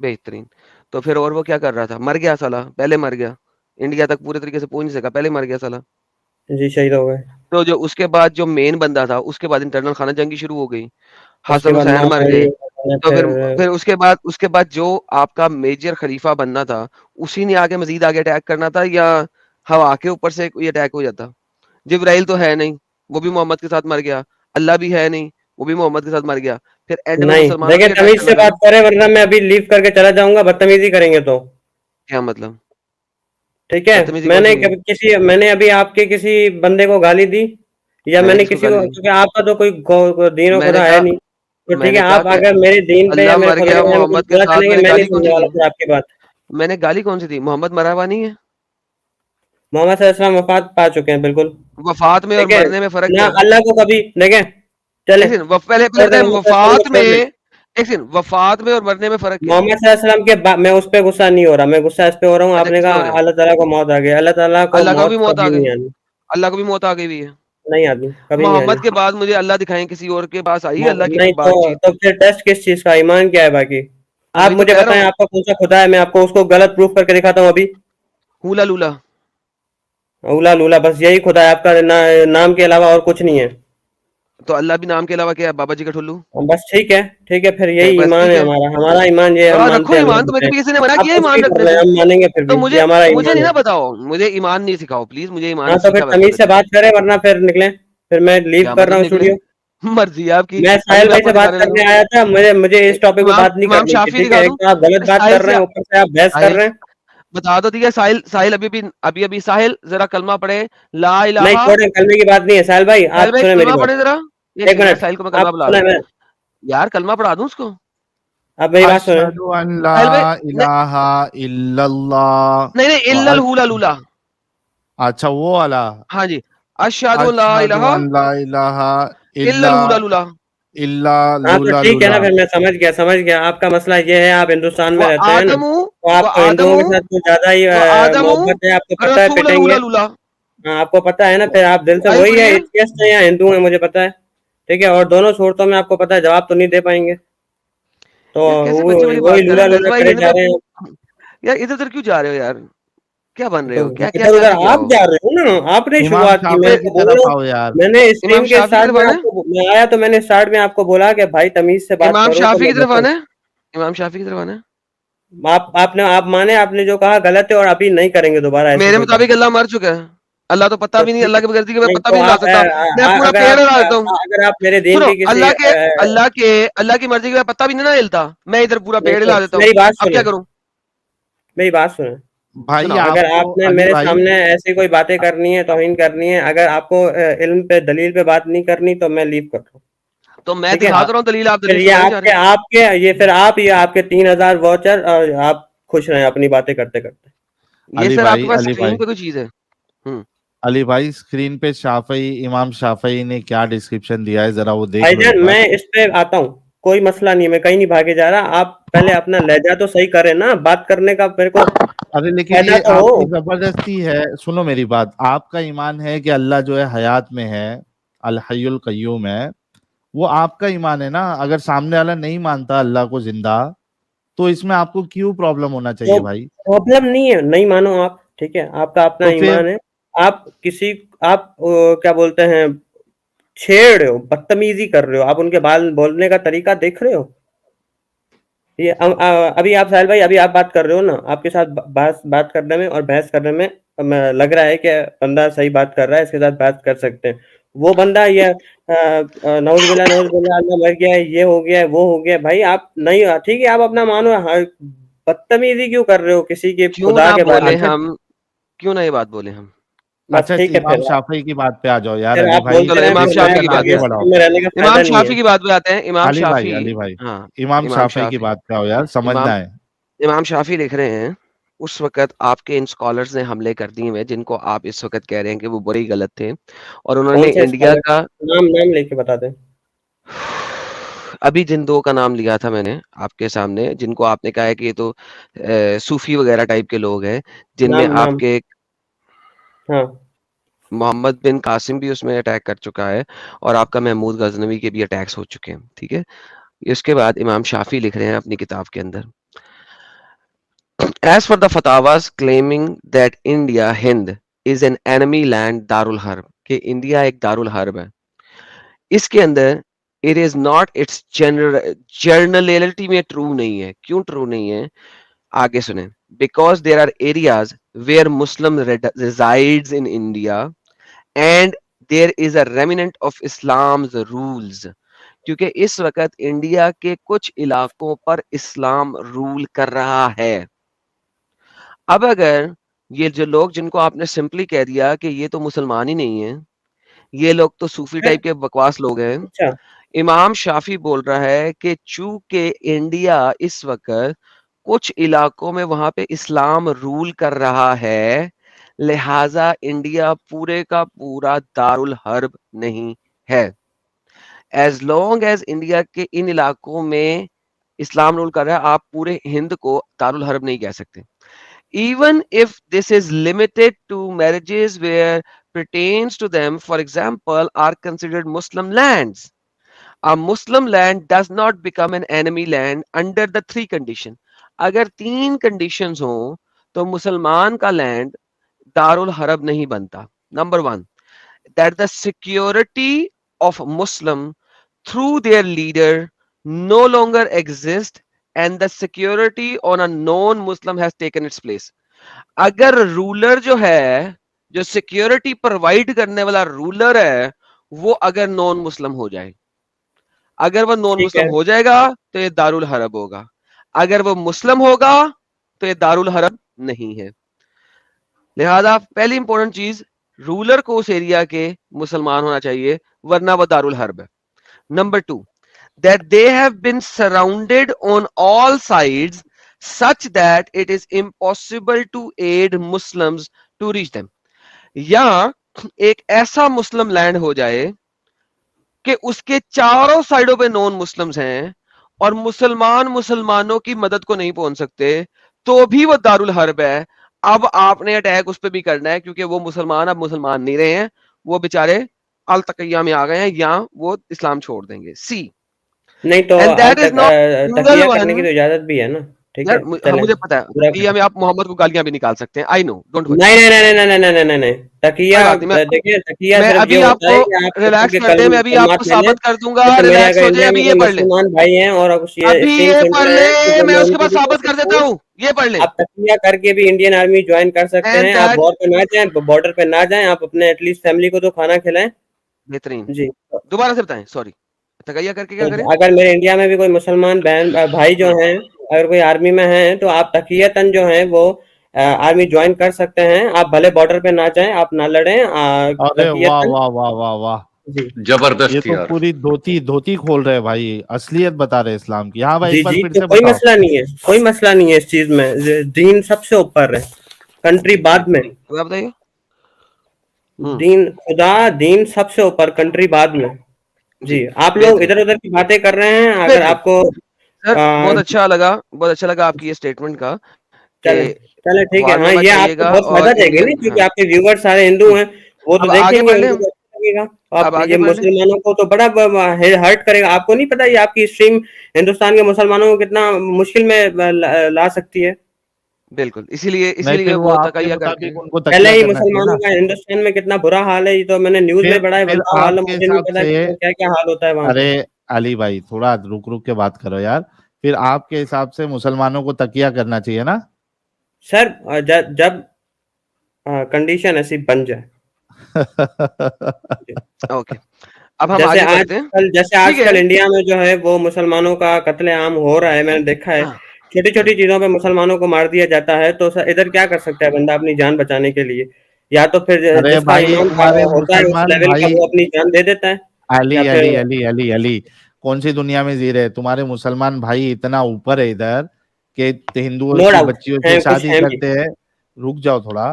बेहतरीन। तो फिर और वो क्या कर रहा था? मर गया साला, पहले मर गया। इंडिया तक पूरे तरीके से पहुंच नहीं सका, पहले मर गया साला। जी शहीद हो गए। तो जो उसके बाद जो मेन बंदा था, उसके बाद इंटरनल खाना जंगी शुरू हो गई, उसके हसन बाद हुसैन मर गए। माँ तो फिर फिर उसके बाद जो आपका मेजर खलीफा बनना था, उसी ने आगे मजीद आगे अटैक करना था, या हवा के ऊपर से कोई अटैक हो जाता? जिब्राइल तो है नहीं, वो भी मोहम्मद के साथ मर गया। अल्लाह भी है नहीं, वो भी मोहम्मद के साथ मर गया। फिर एंड में नहीं मुसलमानों देखिए ने अटैक तमीज करना से था बात ना। करें वरना मैं अभी लीव करके चला जाऊंगा बदतमीजी करेंगे तो क्या मतलब? ठीक है। बदतमीजी कौन सी की? मैंने अभी आपके किसी बंदे को गाली दी या मैंने मैंने किसको किसी गाली को दी? क्योंकि आपका तो कोई दीन और मैंने खुदा है कहा नहीं तो ठीक है मैंने कहा आप कि अगर मेरे दीन पे या अल्लाह मेरे मर खुदा गया के बारे में कुछ मोहम्मद के बुरा साथ, चलेंगे मैंने मैं नहीं गाली कौन सुनने सी वाला दी? फिर आपकी बात। मैंने गाली कौन सी दी? मोहम्मद मरा हुआ नहीं है? मोहम्मद सल्लल्लाहु अलैहि वसल्लम वफात पा चुके हैं बिल्कुल वफात में और ठीक है मरने में फर्क ना क्या है? अल्लाह को कभी देखें चले एक सेकंड, पहले पहले छोड़ दे बताए मोहम्मद सल्लल्लाहु अलैहि वफात वसल्लम को में, छोड़ दे। एक सेकंड, वफात में और मरने में फर्क क्या है? मोहम्मद सल्लल्लाहु अलैहि वसल्लम के बाद मैं उस पे गुस्सा नहीं हो रहा मैं गुस्सा इस पे हो रहा हूँ अच्छा आपने किस पे हो रहे कहा हो? अल्लाह ताला को मौत आ गई अल्लाह ताला को अल्लाह को भी मौत मौत आ कभी गई, नहीं आनी अल्लाह को भी मौत आ गई हुई है। नहीं आनी कभी नहीं आनी मोहम्मद के बाद मुझे अल्लाह दिखाएं, किसी और के पास आई अल्लाह की नहीं कोई बातचीत? तो फिर टेस्ट किस चीज का ईमान क्या है बाकी तो आप वही तो मुझे कह रहा बताएं हूँ, आपका कौन सा खुदा है मैं आपको उसको गलत प्रूफ करके दिखाता हूँ अभी हूला लूला। उला लूला बस यही खुदा है आपका नाम के अलावा और कुछ नहीं है तो अल्लाह भी नाम के अलावा क्या है? बाबा जी का ठुल्लू? बस ठीक है फिर यही बस ईमान ठीक है है। हमारा ईमान ये तो हम रखो मानते हैं ईमान, अल्लाह तुम्हें पे कभी किसी ने मना आप किया कुछ भी ईमान कर रखने रहे हैं से? हम मानेंगे फिर तो भी ये मुझे हमारा मुझे ईमान नहीं है ना बताओ, मुझे ईमान नहीं सिखाओ प्लीज, मुझे ईमान हाँ तो फिर सीखा हुआ है तमीज से पहले से। बात करें वरना फिर निकले फिर मैं लीव क्या कर रहा मतलब हूँ निकले? स्टूडियो मर्जी है आपकी। मैं अभी साहिल मैं भाई आपको से बात दिखाने लगा करने आया था मुझे इस टॉपिक पे इमाम बात नहीं इमाम करनी थी शाफी ठीक दिखा है एक दूं? तो आप गलत बात साहिल कर से रहे हैं ऊपर से आप बहस कर साहिल रहे हैं बता दो दिया, साहिल साहिल अभी अभी साहिल जरा कलमा पढ़े, ला नहीं इलाहा। छोड़े कलमे की बात नहीं है साहिल भाई साहिल आप भाई सुने मेरी कलमा बात पढ़े जरा। एक एक सेकंड, मैं मिनट साहिल को मैं आप कलमा बुला रहा सुने हूँ। मैं यार कलमा पढ़ा दूं उसको? आप मेरी बात सुने अशहदु अन ला साहिल भाई इलाहा इल्लल्लाह नहीं नहीं, व इल्लल हुला लूला। अच्छा वो वाला हाँ जी, अशहदु ला अशहदु इलाहा अन ला इलाहा इल्ला इल्लल हुला लूला। इल्ला हाँ तो लूला ठीक है लूला। ना फिर मैं समझ गया आपका मसला ये है आप हिंदुस्तान में व रहते हैं ना आदमू तो व आपको हिंदुओं आदमू के साथ कुछ ज्यादा ही व आदमू मोहब्बत है आपको पता है रसूल पिटेंगे हुला लूला। हाँ आपको पता है ना फिर आप दिल से साहिल वही है पढ़िए। एथियस्ट है या हिंदू है मुझे पता है ठीक है और दोनों सूरतों में आपको पता है जवाब तो नहीं दे पाएंगे तो यार कैसे बच्चे वाली वही बात कर रहे लूला हो? लूला जज्बा करे हिंद जा पे रहे हैं यार इधर उधर क्यों जा रहे हो यार? क्या बन रहे तो हो? क्या क्या इधर क्या उधर किया आप हो? जा रहे हो ना आपने इमाम शुरुआत की मैं शाफी की तो बोल तरफ रहा हूँ आओ यार। मैंने इमाम स्ट्रीम के शाफी की स्टार्ट तरफ में आना है? आपको मैं आया तो मैंने स्टार्ट में आपको बोला कि भाई तमीज से बात इमाम करो तो शाफी की मैं तरफ बता आना है? इमाम शाफी की तरफ आना है? आप माने आपने जो कहा गलत है और अभी नहीं करेंगे दोबारा ऐसी मेरे कोई बात मुताबिक अल्लाह मर चुका है। अल्लाह तो पता तो भी नहीं, ठीक अल्लाह है की बगैर के मैं नहीं पता तो भी नहीं ला आप सकता। मैं पूरा पेड़ हिला देता हूँ। अगर आप मेरे दीन सुनो, की किसी अल्लाह की मर्जी के बाद पता भी नहीं ना हिलता, मैं इधर पूरा नहीं पेड़ तो हिला देता हूँ। मेरी बात अब क्या सुने करूँ? मेरी बात सुने भाई सुनाओ। अगर आपको आपने अली मेरे भाई सामने ऐसी कोई बातें करनी है तौहीन करनी है अगर आपको इल्म पे दलील पे बात नहीं करनी तो मैं लीव कर रहा हूँ तो मैं ठीक है दिखा तो रहा हूँ दलील, आप फिर दलील ये सुनाए जा रहे हैं। आपके ये फिर आप ये आपके 3000 वॉचर और आप खुश रहें अपनी बातें करते करते ये अली सर आपके भाई पास अली स्क्रीन भाई पे कोई चीज है? अली भाई स्क्रीन पे शाफई इमाम शाफई ने क्या डिस्क्रिप्शन दिया है जरा वो देख लो भाईजान एक बार। मैं इस पे आता हूँ कोई मसला नहीं है मैं कहीं नहीं भागे जा रहा आप पहले अपना लहजा तो सही करें ना बात करने का मेरे को अरे लेकिन फायदा ये तो हो आपकी जबरदस्ती है। सुनो मेरी बात, आपका ईमान है कि अल्लाह जो है हयात में है, अल हय्युल कय्यूम है, वो आपका ईमान है ना। अगर सामने वाला नहीं मानता अल्लाह को जिंदा तो इसमें आपको क्यों प्रॉब्लम होना तो चाहिए भाई? प्रॉब्लम नहीं है नहीं मानो आप ठीक है आपका अपना तो फिर ईमान है आप किसी आप क्या बोलते हैं छेड़ रहे हो बदतमीजी कर रहे हो आप उनके बाल बोलने का तरीका देख रहे हो ये अभी आप साहिल भाई अभी आप बात कर रहे हो ना आपके साथ बात करने में और बहस करने में लग रहा है कि बंदा सही बात कर रहा है इसके साथ बात कर सकते हैं वो बंदा ये नौज बिल्ला अल्लाह मर गया है ये हो गया है वो हो गया है भाई आप नहीं ठीक है आप अपना मानो बदतमीजी क्यों कर रहे हो किसी के क्यों खुदा ना के बारे बोले में हम, क्यों ना ये बात बोले हम? बस अच्छा ठीक है इमाम शाफई की बात पे आ जाओ यार। फिर अली आप भाई बोलते चलो रहे इमाम फिर शाफी मैं की बात आगे पे आगे बढ़ाओ। में रहने का इमाम फायदा नहीं है शाफी की बात पे आते हैं। इमाम अली भाई शाफी, अली भाई हाँ इमाम इमाम शाफई की शाफी, बात पे आओ यार, समझना इमाम है। इमाम शाफी लिख रहे हैं उस वक़्त आपके इन स्कॉलर्स ने हमले कर दिए हैं जिनको आप इस वक़्त कह रहे हैं कि वो बुरे ही गलत थे और उन्होंने कौन से इंडिया स्कॉलर? का नाम लेके बता दें। अभी जिन 2 का नाम लिया था मैंने आपके सामने, जिनको आपने कहा है कि ये तो सूफ़ी वग़ैरह टाइप के लोग हैं, जिनमें नाम। आपके हाँ। मोहम्मद बिन कासिम भी उसमें अटैक कर चुका है और आपका महमूद गज़नवी के भी अटैक्स हो चुके हैं, ठीक है? इसके बाद इमाम शाफ़ी लिख रहे हैं अपनी किताब के अंदर, As for the fatwas claiming that India, Hind, is an enemy land Darul Harb, कि इंडिया एक दारुल हर्ब है, इसके अंदर it is not its generality में true नहीं है. क्यों true नहीं है? आगे सुने. Because there are areas where Muslim resides in India and there is a remnant of Islam's rules. क्योंकि इस वक्त इंडिया के कुछ इलाकों पर इस्लाम रूल कर रहा है. अब अगर ये जो लोग जिनको आपने सिंपली कह दिया कि ये तो मुसलमान ही नहीं है, ये लोग तो सूफी टाइप के बकवास लोग हैं, अच्छा। इमाम शाफी बोल रहा है कि चूंकि इंडिया इस वक्त कुछ इलाकों में वहां पे इस्लाम रूल कर रहा है, लिहाजा इंडिया पूरे का पूरा दारुल हर्ब नहीं है. एज लॉन्ग एज इंडिया के इन इलाकों में इस्लाम रूल कर रहा है, आप पूरे हिंद को दारुल हर्ब नहीं कह सकते. Even if this is limited to marriages where pertains to them, for example, are considered Muslim lands. A Muslim land does not become an enemy land under the 3 condition. अगर 3 conditions हो तो मुसलमान का land Darul हरब नहीं बनता. Number 1, that the security of Muslim through their leader no longer exists and the security on a non-Muslim has taken its place. अगर ruler जो है, जो सिक्योरिटी प्रोवाइड करने वाला रूलर है, वो अगर नॉन मुस्लिम हो जाए, अगर वो नॉन ठीक मुस्लिम है। हो जाएगा तो ये दारुल हरब होगा. अगर वो मुस्लिम होगा तो ये दारुल हरब नहीं है. लिहाजा पहली इंपॉर्टेंट चीज, रूलर को उस एरिया के मुसलमान होना चाहिए, वरना वो दारुल हर्ब है. Number 2, that they have been surrounded on all sides such that it is impossible to aid Muslims to reach them. या एक ऐसा मुस्लिम लैंड हो जाए कि उसके चारों साइडों पे नॉन मुस्लिम्स हैं और मुसलमानों की मदद को नहीं पहुंच सकते, तो भी वो दारुल हर्ब है. अब आपने अटैक उस पर भी करना है क्योंकि वो मुसलमान अब मुसलमान नहीं रहे हैं, वो बेचारे अल तकैया में आ गए हैं, या वो इस्लाम छोड़ देंगे. सी नहीं तो एंड दैट इज नॉट तकिया करने की तो इजाजत भी है ना. ठीक है, चले मुझे पता है तकिया में आप मोहम्मद को गालियां भी निकाल सकते हैं. I know, don't worry. नहीं तकिया देखिए, तकिया मैं सिर्फ अभी ये होता है आपको कि आप रिलैक्स के कर दे, मैं अभी आपको साबित कर दूंगा. रिलैक्स हो जाए, अभी ये पढ़ ले, मुसलमान भाई हैं और अभी ये पढ़ ले, मैं उसके बाद साबित कर देता हूँ. ये पढ़ ले. आप तकिया करके भी इंडियन आर्मी ज्वाइन कर सकते हैं. आप वॉर पे ना जाएं, बॉर्डर पे ना जाएं, आप अपने एटलीस्ट फैमिली को तो खाना खिलाएं. बेहतरीन. जी, दोबारा से बताएं. सॉरी, तकैया करके क्या करें? अगर मेरे इंडिया में भी कोई मुसलमान बहन भाई जो हैं, अगर कोई आर्मी में हैं, तो आप तकियतन जो हैं वो आर्मी ज्वाइन कर सकते हैं. आप भले बॉर्डर पे ना जाएं, आप ना लड़ें. अरे वाह वाह वाह वाह वाह, जी जबरदस्त ये तो यार. पूरी धोती खोल रहे भाई, असलियत बता रहे इस्लाम की. हाँ भाई, जी एक बार जी, फिर तो से कोई बताओ. मसला नहीं है, कोई मसला नहीं है इस चीज में. दीन सबसे ऊपर है, कंट्री बाद में. आप बताइए. दीन खुदा, दीन सबसे ऊपर, कंट्री बाद में. जी, आप लोग इधर उधर की बातें कर रहे हैं. अगर आपको सर बहुत अच्छा लगा आपकी ये स्टेटमेंट का. चले ठीक है. हाँ, ये आपको बहुत फायदा देगा नहीं, क्योंकि आपके व्यूवर्स सारे हिंदू हैं, वो तो देखेंगे, उनको अच्छा लगेगा. आप ये मुसलमानों को तो बड़ा हर्ट करेगा. आपको नहीं पता ये आपकी स्ट्रीम हिंदुस्तान के मुसलमानों को कितना मुश्किल में ला सकती है. बिल्कुल, इसीलिए वो तकैया करके पहले ही मुसलमानों का हिंदुस्तान में कितना बुरा हाल है. ये तो मैंने न्यूज में पढ़ा है. मुझे नहीं पता क्या क्या हाल होता है वहाँ. अरे अली भाई, थोड़ा रुक के बात करो यार. फिर आपके हिसाब से मुसलमानों को तकिया करना चाहिए ना सर, जब कंडीशन ऐसी बन जाए. ओके, अब हम आगे बढ़ते हैं. जैसे आजकल इंडिया में जो है वो मुसलमानों का कत्लेआम हो रहा है, मैंने देखा है. छोटी छोटी चीजों पे मुसलमानों को मार दिया जाता है. तो इधर क्या कर सकता है बंदा अपनी जान बचाने के लिए? या तो फिर जिसका ईमान होता है उस लेवल का वो अपनी जान दे देता है. अली कौन सी दुनिया में जी रहे? तुम्हारे मुसलमान भाई इतना ऊपर है इधर کہ ہندوؤں नो کی डाउट بچیوں سے हैं, कुछ شادی हैं भी. کرتے ہیں, رک جاؤ تھوڑا,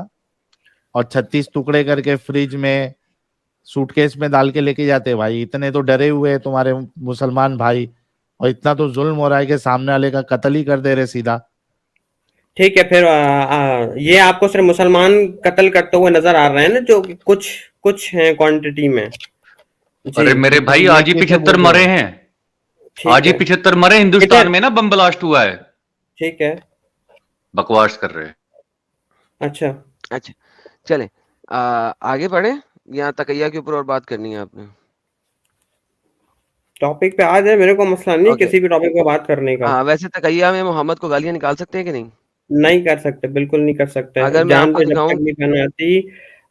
اور 36 ٹکڑے کر کے فریج میں سوٹ کیس میں ڈال کے لے کے جاتے ہیں. بھائی اتنے تو ڈرے ہوئے ہیں تمہارے مسلمان بھائی, اور اتنا تو ظلم ہو رہا ہے کہ سامنے والے کا قتل ہی کر دے رہے سیدھا. ٹھیک ہے, پھر یہ آپ کو صرف مسلمان قتل کرتے ہوئے نظر آ رہے ہیں نا, جو کہ کچھ ہیں کوانٹٹی میں. ارے جی میرے تو بھائی یہ آج ہی کیسے 75 بول رہے مرے ہو؟ ہیں, آج ٹھیک ہی ہے 75 مرے ادھر, ہندوستان میں نا, بم بلاسٹ ہوا ہے. ٹھیک ہے, بکواس کر رہے ہیں. اچھا اچھا چلیں آگے بڑھیں, یہاں تقیہ کے اوپر اور بات کرنی ہے آپ نے. ٹاپک پہ آ جائے, میرے کو مسئلہ نہیں اوکے, کسی بھی ٹاپک پہ بات کرنے کا. ہاں ویسے تقیہ میں محمد کو گالیاں نکال سکتے ہیں کہ نہیں؟ نہیں کر سکتے, بالکل نہیں کر سکتے. اگر میں آپ جان کو پہ جب دکھاؤں, تک نہیں کرنا آتی.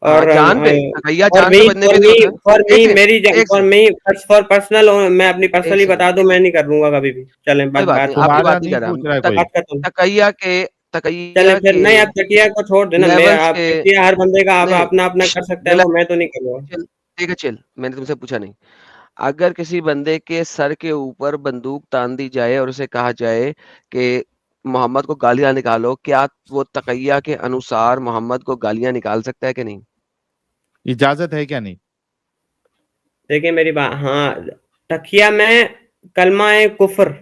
ہاں اور جان پہ, تقیہ جان پہ بننے پہ نہیں ہوتا. فار ایک می سیکنڈ میری ایک for second me for personal, میں اپنی ایک پرسنلی بتا سیکنڈ دوں, میں نہیں کر لوں گا کبھی بھی. چلیں کوئی بات بات نہیں, آپ کی تمہارا بات نہیں نہیں کر پوچھ رہا ہے رہا. کوئی. بات ختم. چلیں تقیہ پھر کے نہیں, آپ تکیہ کو چھوڑ دینا, میں لیولز آپ کے تکیہ ہر بندے کا آپ نہیں, اپنا اپنا کر سکتا ہے, وہ میں تو نہیں کروں گا. ٹھیک ہے چل, میں نے تم سے پوچھا نہیں. اگر کسی بندے کے سر کے اوپر بندوق تان دی جائے اور اسے کہا جائے کہ محمد کو گالیاں نکالو, کیا وہ تقیہ کے انوسار محمد کو گالیاں نکال سکتا ہے کہ نہیں؟ اجازت ہے کیا نہیں؟ دیکھیں میری بات, ہاں تکیہ میں کلمہ کفر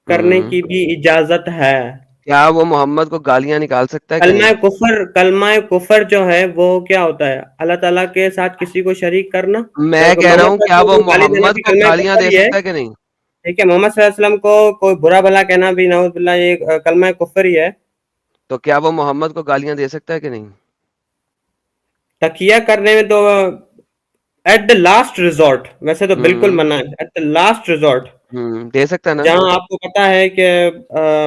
کرنے کی بھی اجازت ہے. کیا وہ محمد کو گالیاں نکال سکتا ہے کہ نہیں؟ کلمہ کفر جو ہے وہ کیا ہوتا ہے؟ اللہ تعالیٰ کے ساتھ کسی کو شریک کرنا. میں کہہ رہا محمد ہوں صلی کیا اللہ علیہ وہ وسلم کو گالی دینا محمد بھی کو کلمہ گالیاں کفر دے ہی ہے. سکتا ہے کہ نہیں؟ ٹھیک ہے, محمد صلی اللہ علیہ وسلم کو کوئی برا بھلا کہنا بھی نعوذ باللہ یہ کلمہ کفر ہی ہے. تو کیا وہ محمد کو گالیاں دے سکتا ہے کہ نہیں؟ تکیہ کرنے میں تو ایٹ دا لاسٹ ریزورٹ ویسے تو بالکل منع ہے. ایٹ دا لاسٹ ریزورٹ دے سکتا ہے نا. جہاں آپ کو پتا ہے کہ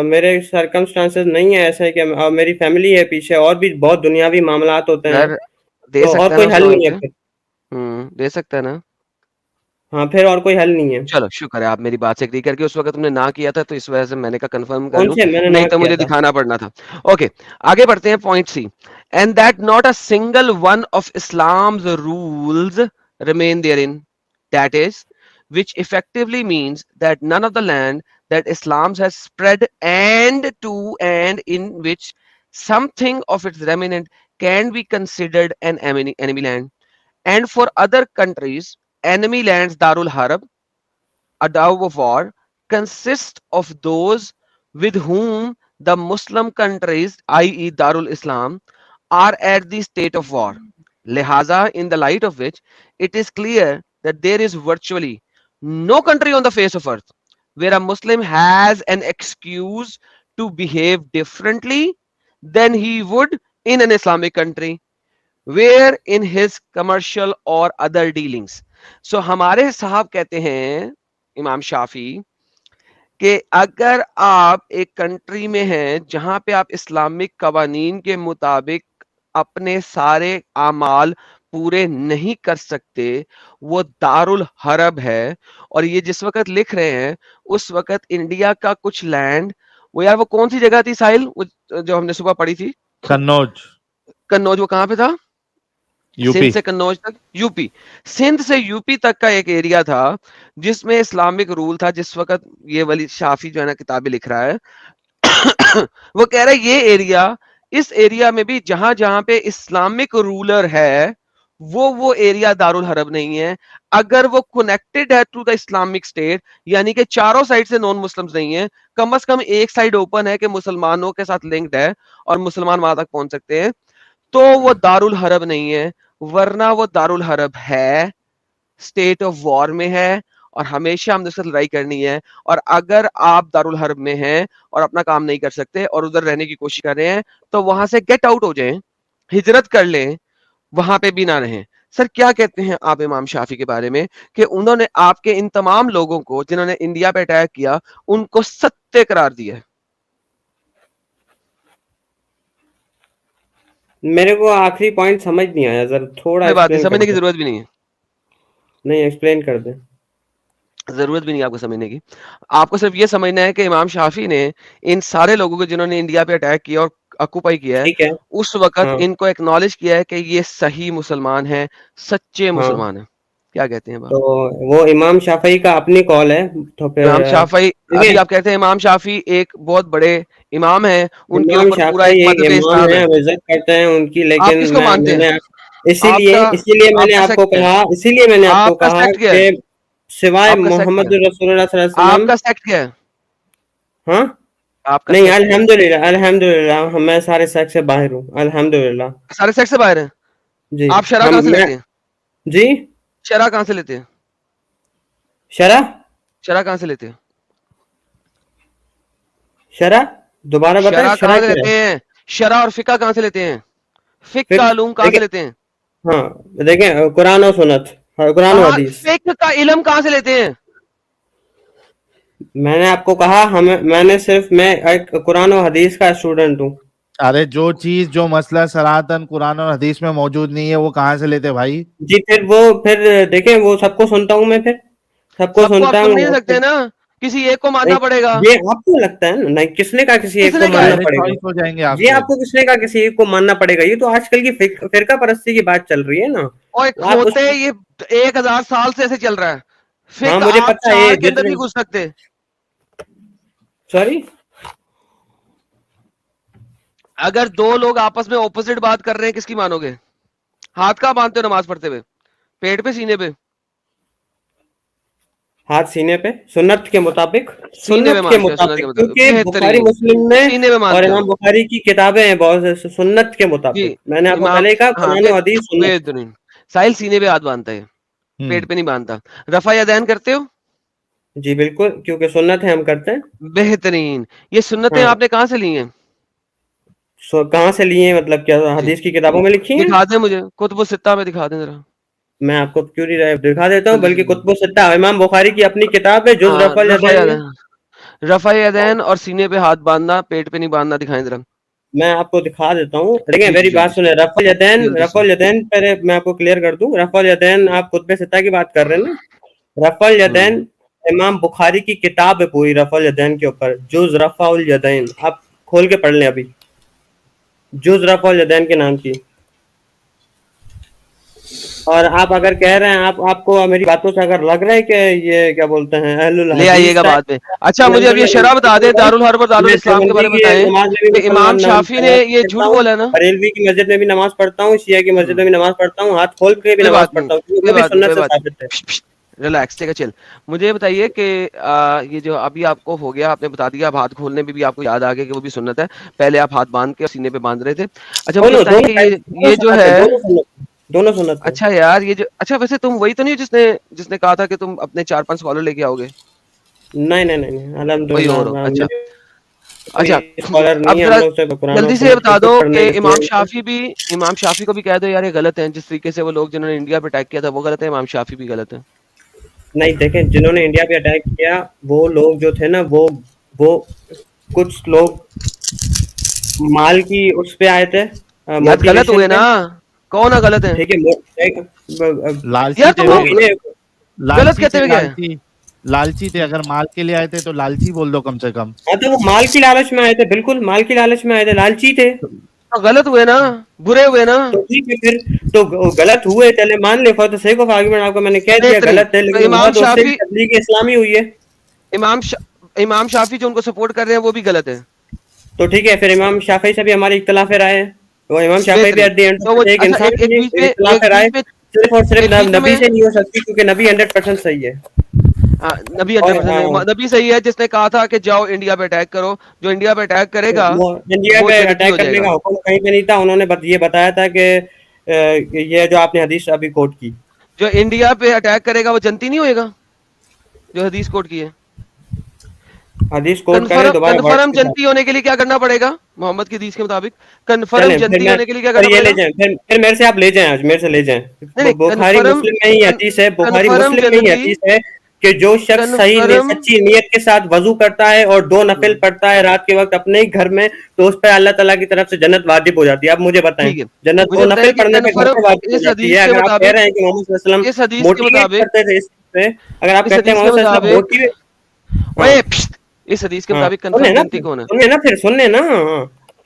میرے سرکمسٹانسز نہیں ہے ایسے کہ میری فیملی ہے پیچھے, اور بھی بہت دنیاوی معاملات ہوتے ہیں, سر دے تو اور سکتا ہے نا کوئی اس حل وقت نہیں ہے پہ, پھر. دے سکتا ہے نا. ہاں پھر اور کوئی حل نہیں ہے. چلو شکر ہے, آپ میری بات سے ایگری کر کے, اس وقت تم نے نہ کیا تھا تو اس وجہ سے میں نے کہا کنفرم کر کون لوں, سے میں نے نہیں نہ تو کیا مجھے تھا. دکھانا پڑنا تھا. اوکے آگے بڑھتے ہیں. Point C, and that not a single one of Islam's rules remain there in, that is which effectively means that none of the land that Islam has spread and to and in which something of its remnant can be considered an enemy land, and for other countries enemy lands Darul Harb, a dove of war, consists of those with whom the Muslim countries, i.e. Darul Islam, are at the state of war. Lihaza, in the light of which it is clear that there is virtually no country on the face of earth where a Muslim has an excuse to behave differently than he would in an Islamic country where in his commercial or other dealings. So ہمارے صاحب کہتے ہیں امام شافی کہ اگر آپ ایک country میں ہیں جہاں پہ آپ اسلامک قوانین کے مطابق اپنے سارے اعمال پورے نہیں کر سکتے, وہ دار الحرب ہے. اور یہ جس وقت لکھ رہے ہیں اس وقت انڈیا کا کچھ لینڈ, وہ یار وہ کون سی جگہ تھی ساحل جو ہم نے صبح پڑھی تھی, کنوج, وہ کہاں پہ تھا؟ سندھ سے کنوج تک, یو پی, سندھ سے یو پی تک کا ایک ایریا تھا جس میں اسلامک رول تھا. جس وقت یہ ولی شافی جو ہے نا کتابیں لکھ رہا ہے وہ کہہ رہا ہے یہ ایریا, اس ایریا میں بھی جہاں جہاں پہ اسلامک رولر ہے وہ ایریا دارالحرب نہیں ہے. اگر وہ کنیکٹڈ ہے ٹو دا اسلامک اسٹیٹ, یعنی کہ چاروں سائڈ سے نان مسلمز نہیں ہیں, کم از کم ایک سائڈ اوپن ہے کہ مسلمانوں کے ساتھ لنکڈ ہے اور مسلمان وہاں تک پہنچ سکتے ہیں, تو وہ دارالحرب نہیں ہے. ورنہ وہ دارالحرب ہے, اسٹیٹ آف وار میں ہے, اور ہمیشہ ہم نے اس سے لڑائی کرنی ہے. اور اگر آپ دارالحرب میں ہیں اور اپنا کام نہیں کر سکتے اور ادھر رہنے کی کوشش کر رہے ہیں تو وہاں سے گیٹ آؤٹ ہو جائیں, ہجرت کر لیں, وہاں پہ بھی نہ رہیں. سر کیا کہتے ہیں آپ امام شافی کے بارے میں کہ انہوں نے آپ کے ان تمام لوگوں کو جنہوں نے انڈیا پہ اٹیک کیا ان کو ستے قرار دیا ہے؟ میرے کو آخری پوائنٹ سمجھ نہیں آیا, ذرا تھوڑا کوئی بات نہیں, ایکسپلین کر سمجھنے کی دیں. ضرورت بھی نہیں ہے, نہیں ایکسپلین کر دیں, ضرورت بھی نہیں آپ کو سمجھنے کی. آپ کو صرف یہ سمجھنا ہے کہ امام شافی نے ان سارے لوگوں کو جنہوں نے انڈیا پہ اٹیک کیا اور آکوپائی کیا ہے, ٹھیک ہے. اس وقت ہاں ان کو ایکنالج کیا ہے کہ یہ صحیح مسلمان ہیں, سچے ہاں مسلمان ہیں. کیا کہتے ہیں تو وہ امام شافعی کا اپنی کال ہے. تو پھر امام شافعی ابھی آپ کہتے ہیں امام شافعی ایک بہت بڑے امام ہیں, ان کے امام اوپر پورا شافعی ایک ایک مذہب امام اسلام ہے, ہے. ہم عزت کرتے ہیں ان کی, آپ لیکن کس کو مانتے ہیں؟ اسی آپ لیے میں نے آپ کو کہا, اسی لیے میں نے آپ کو کہا کہ سوائے محمد رسول اللہ صلی اللہ علیہ آپ وسلم. کا سیکٹ کیا ہے؟ ہاں آپ کا نہیں, سیکٹ کیا ہے؟ الحمدللہ میں سارے سیکٹ سے باہر ہوں, الحمدللہ. سارے سیکٹ سے باہر ہیں. جی آپ شرح کہاں سے لیتے ہیں؟ جی شرح کہاں سے لیتے ہیں؟ شرح کہاں سے لیتے ہیں؟ شرح دوبارہ بتائیں, شرح شرح کہاں سے کیا لیتے ہے؟ ہیں؟ شرح اور فقہ کہاں سے لیتے ہیں؟ فقہ کا علوم کہاں سے لیتے ہیں؟ ہاں دیکھیں, قرآن و سنت, قرآن و حدیث. فقہ کا علم کہاں سے لیتے ہیں؟ میں نے آپ کو کہا میں ایک قرآن و حدیث کا اسٹوڈنٹ ہوں. ارے جو چیز جو مسئلہ سراہتاً قرآن اور حدیث میں موجود نہیں ہے وہ کہاں سے لیتے بھائی؟ جی پھر دیکھیں, وہ سب کو سنتا ہوں میں, پھر سب کو آپ سنتا سن ہوں. نہیں سکتے نا, کسی ایک کو ماننا پڑے گا. یہ آپ کو لگتا ہے نہیں, کس نے کہا کسی ایک کو ماننا پڑے گا؟ ہو جائیں گے آپ یہ آپ کو کس نے کہا کسی ایک کو ماننا پڑے گا؟ یہ تو آج کل کی فرقہ پرستی کی بات چل رہی ہے نا. اور ہوتے یہ 1000 سال سے ایسے چل رہا ہے. ہاں فقہ مجھے آپ پتا ہے, 4 کے اندر نہیں گھس سکتے. سوری, اگر 2 لوگ آپس میں اپوزٹ بات کر رہے ہیں, کس کی مانو گے؟ ہاتھ کہاں باندھتے ہو نماز پڑھتے ہوئے؟ پیٹ پہ, سینے پہ؟ ہاتھ سینے پہ, سنت کے مطابق, سینے پہ مانتے ہو, سنت کے مطابق. کیونکہ بخاری بہترین, مسلم میں سینے پہ اور مانتے ہو. امام بخاری کی کتابیں ہیں بہت سے سنت کے مطابق. میں نے آپ کو امام, پہلے کہا ہاں قرآن و حدیث سنت. بہترین. ساحل سینے پہ ہاتھ باندھتا ہے, پیٹ پہ نہیں باندھتا. رفع یدین کرتے ہو؟ جی بالکل, کیونکہ سنت ہے, ہم کرتے ہیں. بہترین. یہ سنتیں ہاں, آپ نے کہاں سے لی ہیں؟ کہاں سے لیے ہیں مطلب کیا, جی حدیث کی کتابوں میں لکھی ہیں؟ دکھا دیں مجھے, کتب الستہ میں دکھا دیں ذرا. میں آپ کو کیوں نہیں دکھا دیتا ہوں, جلدی بلکہ جلدی. کتب الستہ امام بخاری کی اپنی کتاب ہے, جز رفع الیدین میں. رفع یدین اور سینے پہ ہاتھ باندھنا, پیٹ پہ نہیں باندھنا, دکھائیں ذرا. میں آپ کو دکھا دیتا ہوں. دیکھیں جی جی میری بات جلدی سنیں, رفع جلدی الیدین پہلے میں آپ کو کلیئر کر دوں. رفع الیدین آپ کتب ستہ کی بات کر رہے ہیں نا. رفع الیدین امام بخاری کی کتاب ہے پوری رفع الیدین کے اوپر, جز رفع الیدین. آپ کھول کے پڑھ لیں ابھی, جز رفع الیدین کے نام کی. اور آپ اگر کہہ رہے ہیں, آپ کو میری باتوں سے اگر لگ رہا ہے کہ یہ کیا بولتے ہیں اہل لے آئیے الحدیث گا بعد میں. اچھا مجھے اب یہ شرح بتا دیں, دارالحرب اور دارالاسلام کے بارے میں بتائیں کہ امام شافعی نے یہ جھوٹ بولا ہے نا. بریلوی کی مسجد میں بھی نماز پڑھتا ہوں, شیعہ کی مسجد میں بھی نماز پڑھتا ہوں, ہاتھ کھول کے بھی کوئی نماز بات نہیں, پڑھتا ہوں, کوئی وہ بھی بات نہیں, سنت کوئی سے بات ثابت ہے. ریلیکس, ٹھیک ہے, چل. مجھے یہ بتائیے کہ یہ جو ابھی آپ کو ہو گیا, آپ نے بتا دیا, اب ہاتھ کھولنے میں بھی آپ کو یاد آ گیا کہ وہ بھی سنت ہے. پہلے آپ ہاتھ باندھ کے سینے پہ باندھ رہے تھے. اچھا مجھے بتائیں کہ یہ جو ہے, دونوں سنت ہے. اچھا یار یہ جو, اچھا ویسے تم وہی تو نہیں جس نے کہا تھا کہ تم اپنے 4-5 اسکالر لے کے آؤ گے؟ نہیں, وہی الحمدللہ. اور ہو. اچھا کوئی اسکالر نہیں اب ہے, ذرا ہم لوگ سے قرآن و جلدی سے یہ سنت بتا کو دو خود پڑھنے کہ کے اسٹوڈنٹ. امام شافعی کو بھی کہہ دو یار یہ غلط ہے, جس طریقے سے وہ لوگ جنہوں نے انڈیا پہ اٹیک کیا تھا وہ غلط ہے, امام شافعی بھی غلط ہے. نہیں دیکھیں, جنہوں نے انڈیا پہ اٹیک کیا وہ لوگ جو تھے نا, وہ کچھ لوگ مال کی اس پہ آئے تھے, یاد غلط موٹیویشن ہوئے پہ. نا, کون غلط ہے ٹھیک ہے, لالچی یار تھے تم وہ, غلط لالچی کہتے تھے, ہوئے کیا ہے؟ لالچی تھے. اگر مال کے لیے آئے تھے تو لالچی بول دو کم سے کم. ہاں تو وہ مال کی لالچ میں آئے تھے, بالکل مال کی لالچ میں آئے تھے, لالچی تھے. غلط ہوئے نا, برے ہوئے نا. تو ٹھیک ہے, پھر تو غلط ہوئے, چلے مان لے, for the sake of argument آپ کو میں نے کہہ دیا بہترین. غلط ہے, تو لیکن امام بات اس سے بھی شافعی تبلیغ اسلامی ہوئی ہے. امام شافعی جو ان کو سپورٹ کر رہے ہیں وہ بھی غلط ہے. تو ٹھیک ہے, پھر امام شافعی سے بھی ہماری اختلاف رائے ہے. وہ امام شافعی بھی بہترین. ایٹ دی اینڈ تو وہ ایک اچھا انسان ایک بھی بیچ میں اختلاف رائے صرف اور صرف ایک بیچ نبی میں سے نہیں ہو سکتی, کیونکہ نبی 100% صحیح ہے. نبی اور 100% نبی صحیح ہے, جس نے کہا تھا کہ جاؤ انڈیا پہ اٹیک کرو. جو انڈیا پہ اٹیک کرے گا وہ انڈیا وہ پہ جنتی ہو اٹیک جائے کرنے گا. کا حکم کہیں پہ نہیں تھا. انہوں نے یہ بتایا تھا کہ یہ جو آپ نے حدیث ابھی کوٹ کی, جو انڈیا پہ اٹیک کرے گا وہ جنتی نہیں ہوئے گا, جو حدیث کوٹ کی ہے. حدیث کوٹ کریں دوبارہ ورڈز کنفرم کے ساتھ. جنتی ہونے کے لیے کیا کرنا پڑے گا محمد کی حدیث کے مطابق؟ کنفرم چلیں جنتی ہونے کے لیے کیا پھر کرنا یہ پڑے لے گا؟ جائیں, پھر میرے سے آپ لے جائیں, آج میرے سے لے جائیں. نہیں بخاری مسلم میں ہی حدیث ہے, بخاری کنفرم مسلم میں ہی جنتی, حدیث ہے کہ جو شخص کنفرم. سچی نیت کے ساتھ وضو کرتا ہے اور 2 نفل پڑھتا ہے رات کے وقت اپنے ہی گھر میں, تو اس پہ اللہ تعالیٰ کی طرف سے جنت واجب ہو جاتی ہے. اب مجھے بتائیں, ٹھیک ہے, جنت مجھے 2 بتائیں نفل کہ پڑھنے پہ گھر کنفرم پہ واجب ہو اس جاتی ہے. حدیث کے اگر آپ کہہ رہے ہیں مطابق, کہ محمد صلی اللہ علیہ اس وسلم حدیث کے موٹیویٹ مطابق, کرتے تھے اس پہ, اگر آپ اس کہتے ہیں حدیث کے محمد صلی اللہ علیہ وسلم مطابق, موٹیویٹ, اس حدیث کے ہاں مطابق کنفرم جنتی کون ہے؟ سننے نا, پھر سننے نا,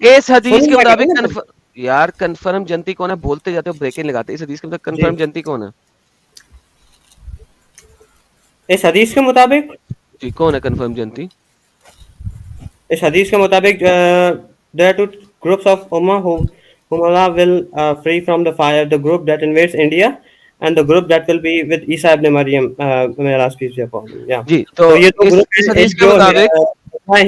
اس حدیث کے سننے کا مطابق نا. یار کنفرم جنتی کون ہے؟ بولتے جاتے ہو بریکیں لگاتے. اس حدیث کے مطابق جی کنفرم جنتی کون ہے؟ इस हदीस के मुताबिक जी कौन है कन्फर्म जनती? इस हदीस के मुताबिक there are two groups of ummah whom Allah will free from the fire, the group that invades India and the group that will be with Isa ibn Maryam, may Allah's peace be upon him. Yeah. जी तो तो ये दो इस group हैं, हदीस एक के जो मुताबिक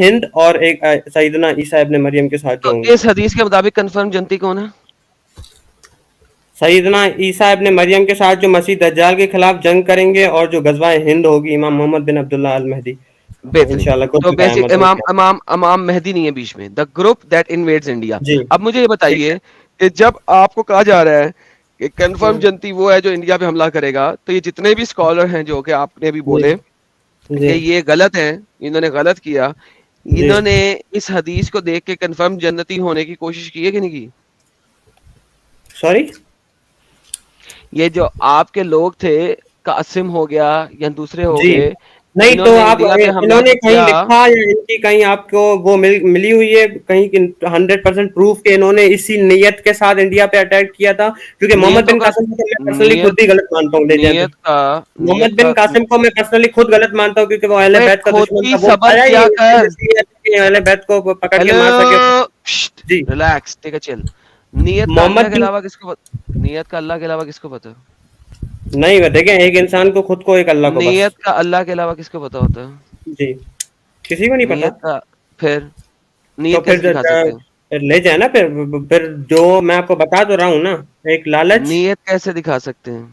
हिंद और एक सईदना ईसा इब्न मरियम के साथ जो तो होंगे। इस हदीस के मुताबिक कन्फर्म जनती कौन है? सईदना ईसा इब्न मरियम के साथ जो मसीह दज्जाल के खिलाफ जंग करेंगे और जो गजवा हिंद होगी इमाम मोहम्मद बिन अब्दुल्लाह अल महदी बेहतरीन। इंशाल्लाह तो बेसिक इमाम महदी नहीं है बीच में, the group that invades India. जी अब मुझे ये बताइए कि जब आपको कहा जा रहा है कि कन्फर्म जनती वो है जो इंडिया पे हमला करेगा, तो ये जितने भी स्कॉलर हैं जो कि आपने अभी बोले कि ये गलत है, इन्होंने गलत किया, इन्होंने इस हदीस को देख के कन्फर्म जन्नती होने की कोशिश की है कि नहीं की? सॉरी, ये जो आपके लोग थे, कासिम हो गया या दूसरे हो जी गए, नहीं तो इन्होंने आप इंडिया पे हमला इन्होंने तो कहीं किया, लिखा या इनकी कहीं आपको वो मिली हुई है कहीं 100% प्रूफ के इन्होंने इसी नियत के साथ इंडिया पे अटैक किया था? क्योंकि मोहम्मद बिन कासिम को मैं पर्सनली खुद ही गलत मानता हूँ। मोहम्मद बिन कासिम को मैं पर्सनली खुद गलत मानता हूँ क्योंकि वो अहले बैत का दुश्मन था। वो आया ही इसलिए अहले बैत को पकड़ के मार सके। जी रिलैक्स, टेक अ चिल। नियत का अल्लाह के अलावा किसको नियत का अल्लाह के अलावा किसको पता? नहीं देखें, एक इंसान को खुद को एक अल्लाह को नियत का अल्लाह के अलावा किसको पता होता है? जी किसी को नहीं नियत पता। का फिर नियत तो कैसे दिखा सकते हैं? फिर ले जाए ना, फिर जो मैं आपको बता तो रहा हूँ ना, एक लालच। नियत कैसे दिखा सकते हैं?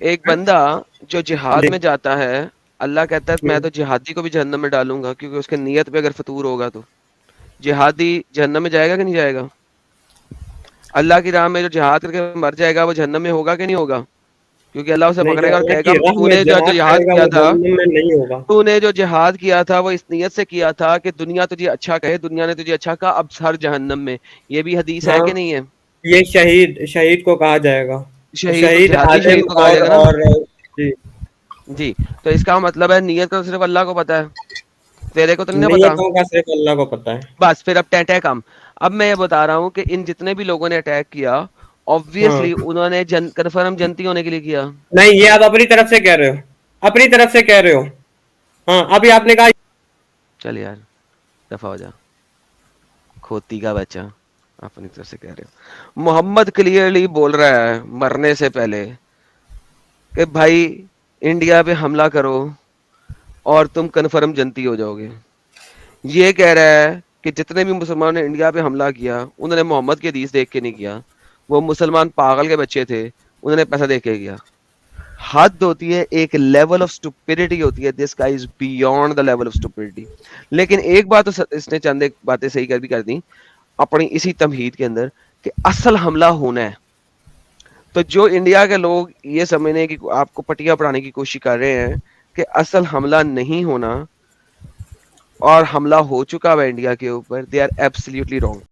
एक बंदा जो जिहाद में जाता है, अल्लाह कहता है मैं तो जिहादी को भी जहन्नम में डालूंगा क्योंकि उसके नियत पे अगर फतूर होगा तो जिहादी जहन्नम में जाएगा कि नहीं जाएगा? अल्लाह की राह में जो जिहाद करके मर जाएगा वो जहन्नम में होगा कि नहीं होगा? क्योंकि अल्लाह उसे पकड़ेगा और कहेगा तूने जो जिहाद किया था, तूने जो जिहाद किया था वो इस नियत से किया था कि दुनिया तुझे अच्छा कहे, दुनिया ने तुझे अच्छा कहा, अब सर जहन्नम में। ये भी हदीस है कि नहीं है? ये शहीद को कहा जाएगा, शहीद को कहा जाएगा ना। और जी तो इसका मतलब है नियत का सिर्फ अल्लाह को पता है, तेरे को तो नहीं पता। नियतों का सिर्फ अल्लाह को पता है। बस फिर अब टैटे काम। अब मैं ये बता रहा हूँ कि इन जितने भी लोगों ने अटैक किया ऑब्वियसली उन्होंने कन्फर्म जनती होने के लिए किया। नहीं, ये आप अपनी तरफ से कह रहे हो, अपनी तरफ से कह रहे हो। हाँ अभी आपने कहा। चल यार दफा हो जा, खोती का बच्चा, अपनी तरफ से कह रहे हो। मोहम्मद क्लियरली बोल रहा है मरने से पहले कि भाई इंडिया पे हमला करो और तुम कन्फर्म जनती हो जाओगे। ये कह रहा है कि जितने भी मुसलमानों ने इंडिया पे हमला किया उन्होंने मोहम्मद की हदीस देख के नहीं किया, वो मुसलमान पागल के बच्चे थे, उन्होंने पैसा देख के किया। हद होती है, एक लेवल ऑफ स्टुपिडिटी होती है, this guy is beyond the level of stupidity. लेकिन एक बात तो इसने चंद एक बातें सही कर दी अपनी इसी तमहीद के अंदर कि असल हमला होना है। तो जो इंडिया के लोग ये समझने की आपको पटिया पढ़ाने की कोशिश कर रहे हैं कि असल हमला नहीं होना और हमला हो चुका है इंडिया के ऊपर, दे आर एब्सोल्युटली रॉन्ग।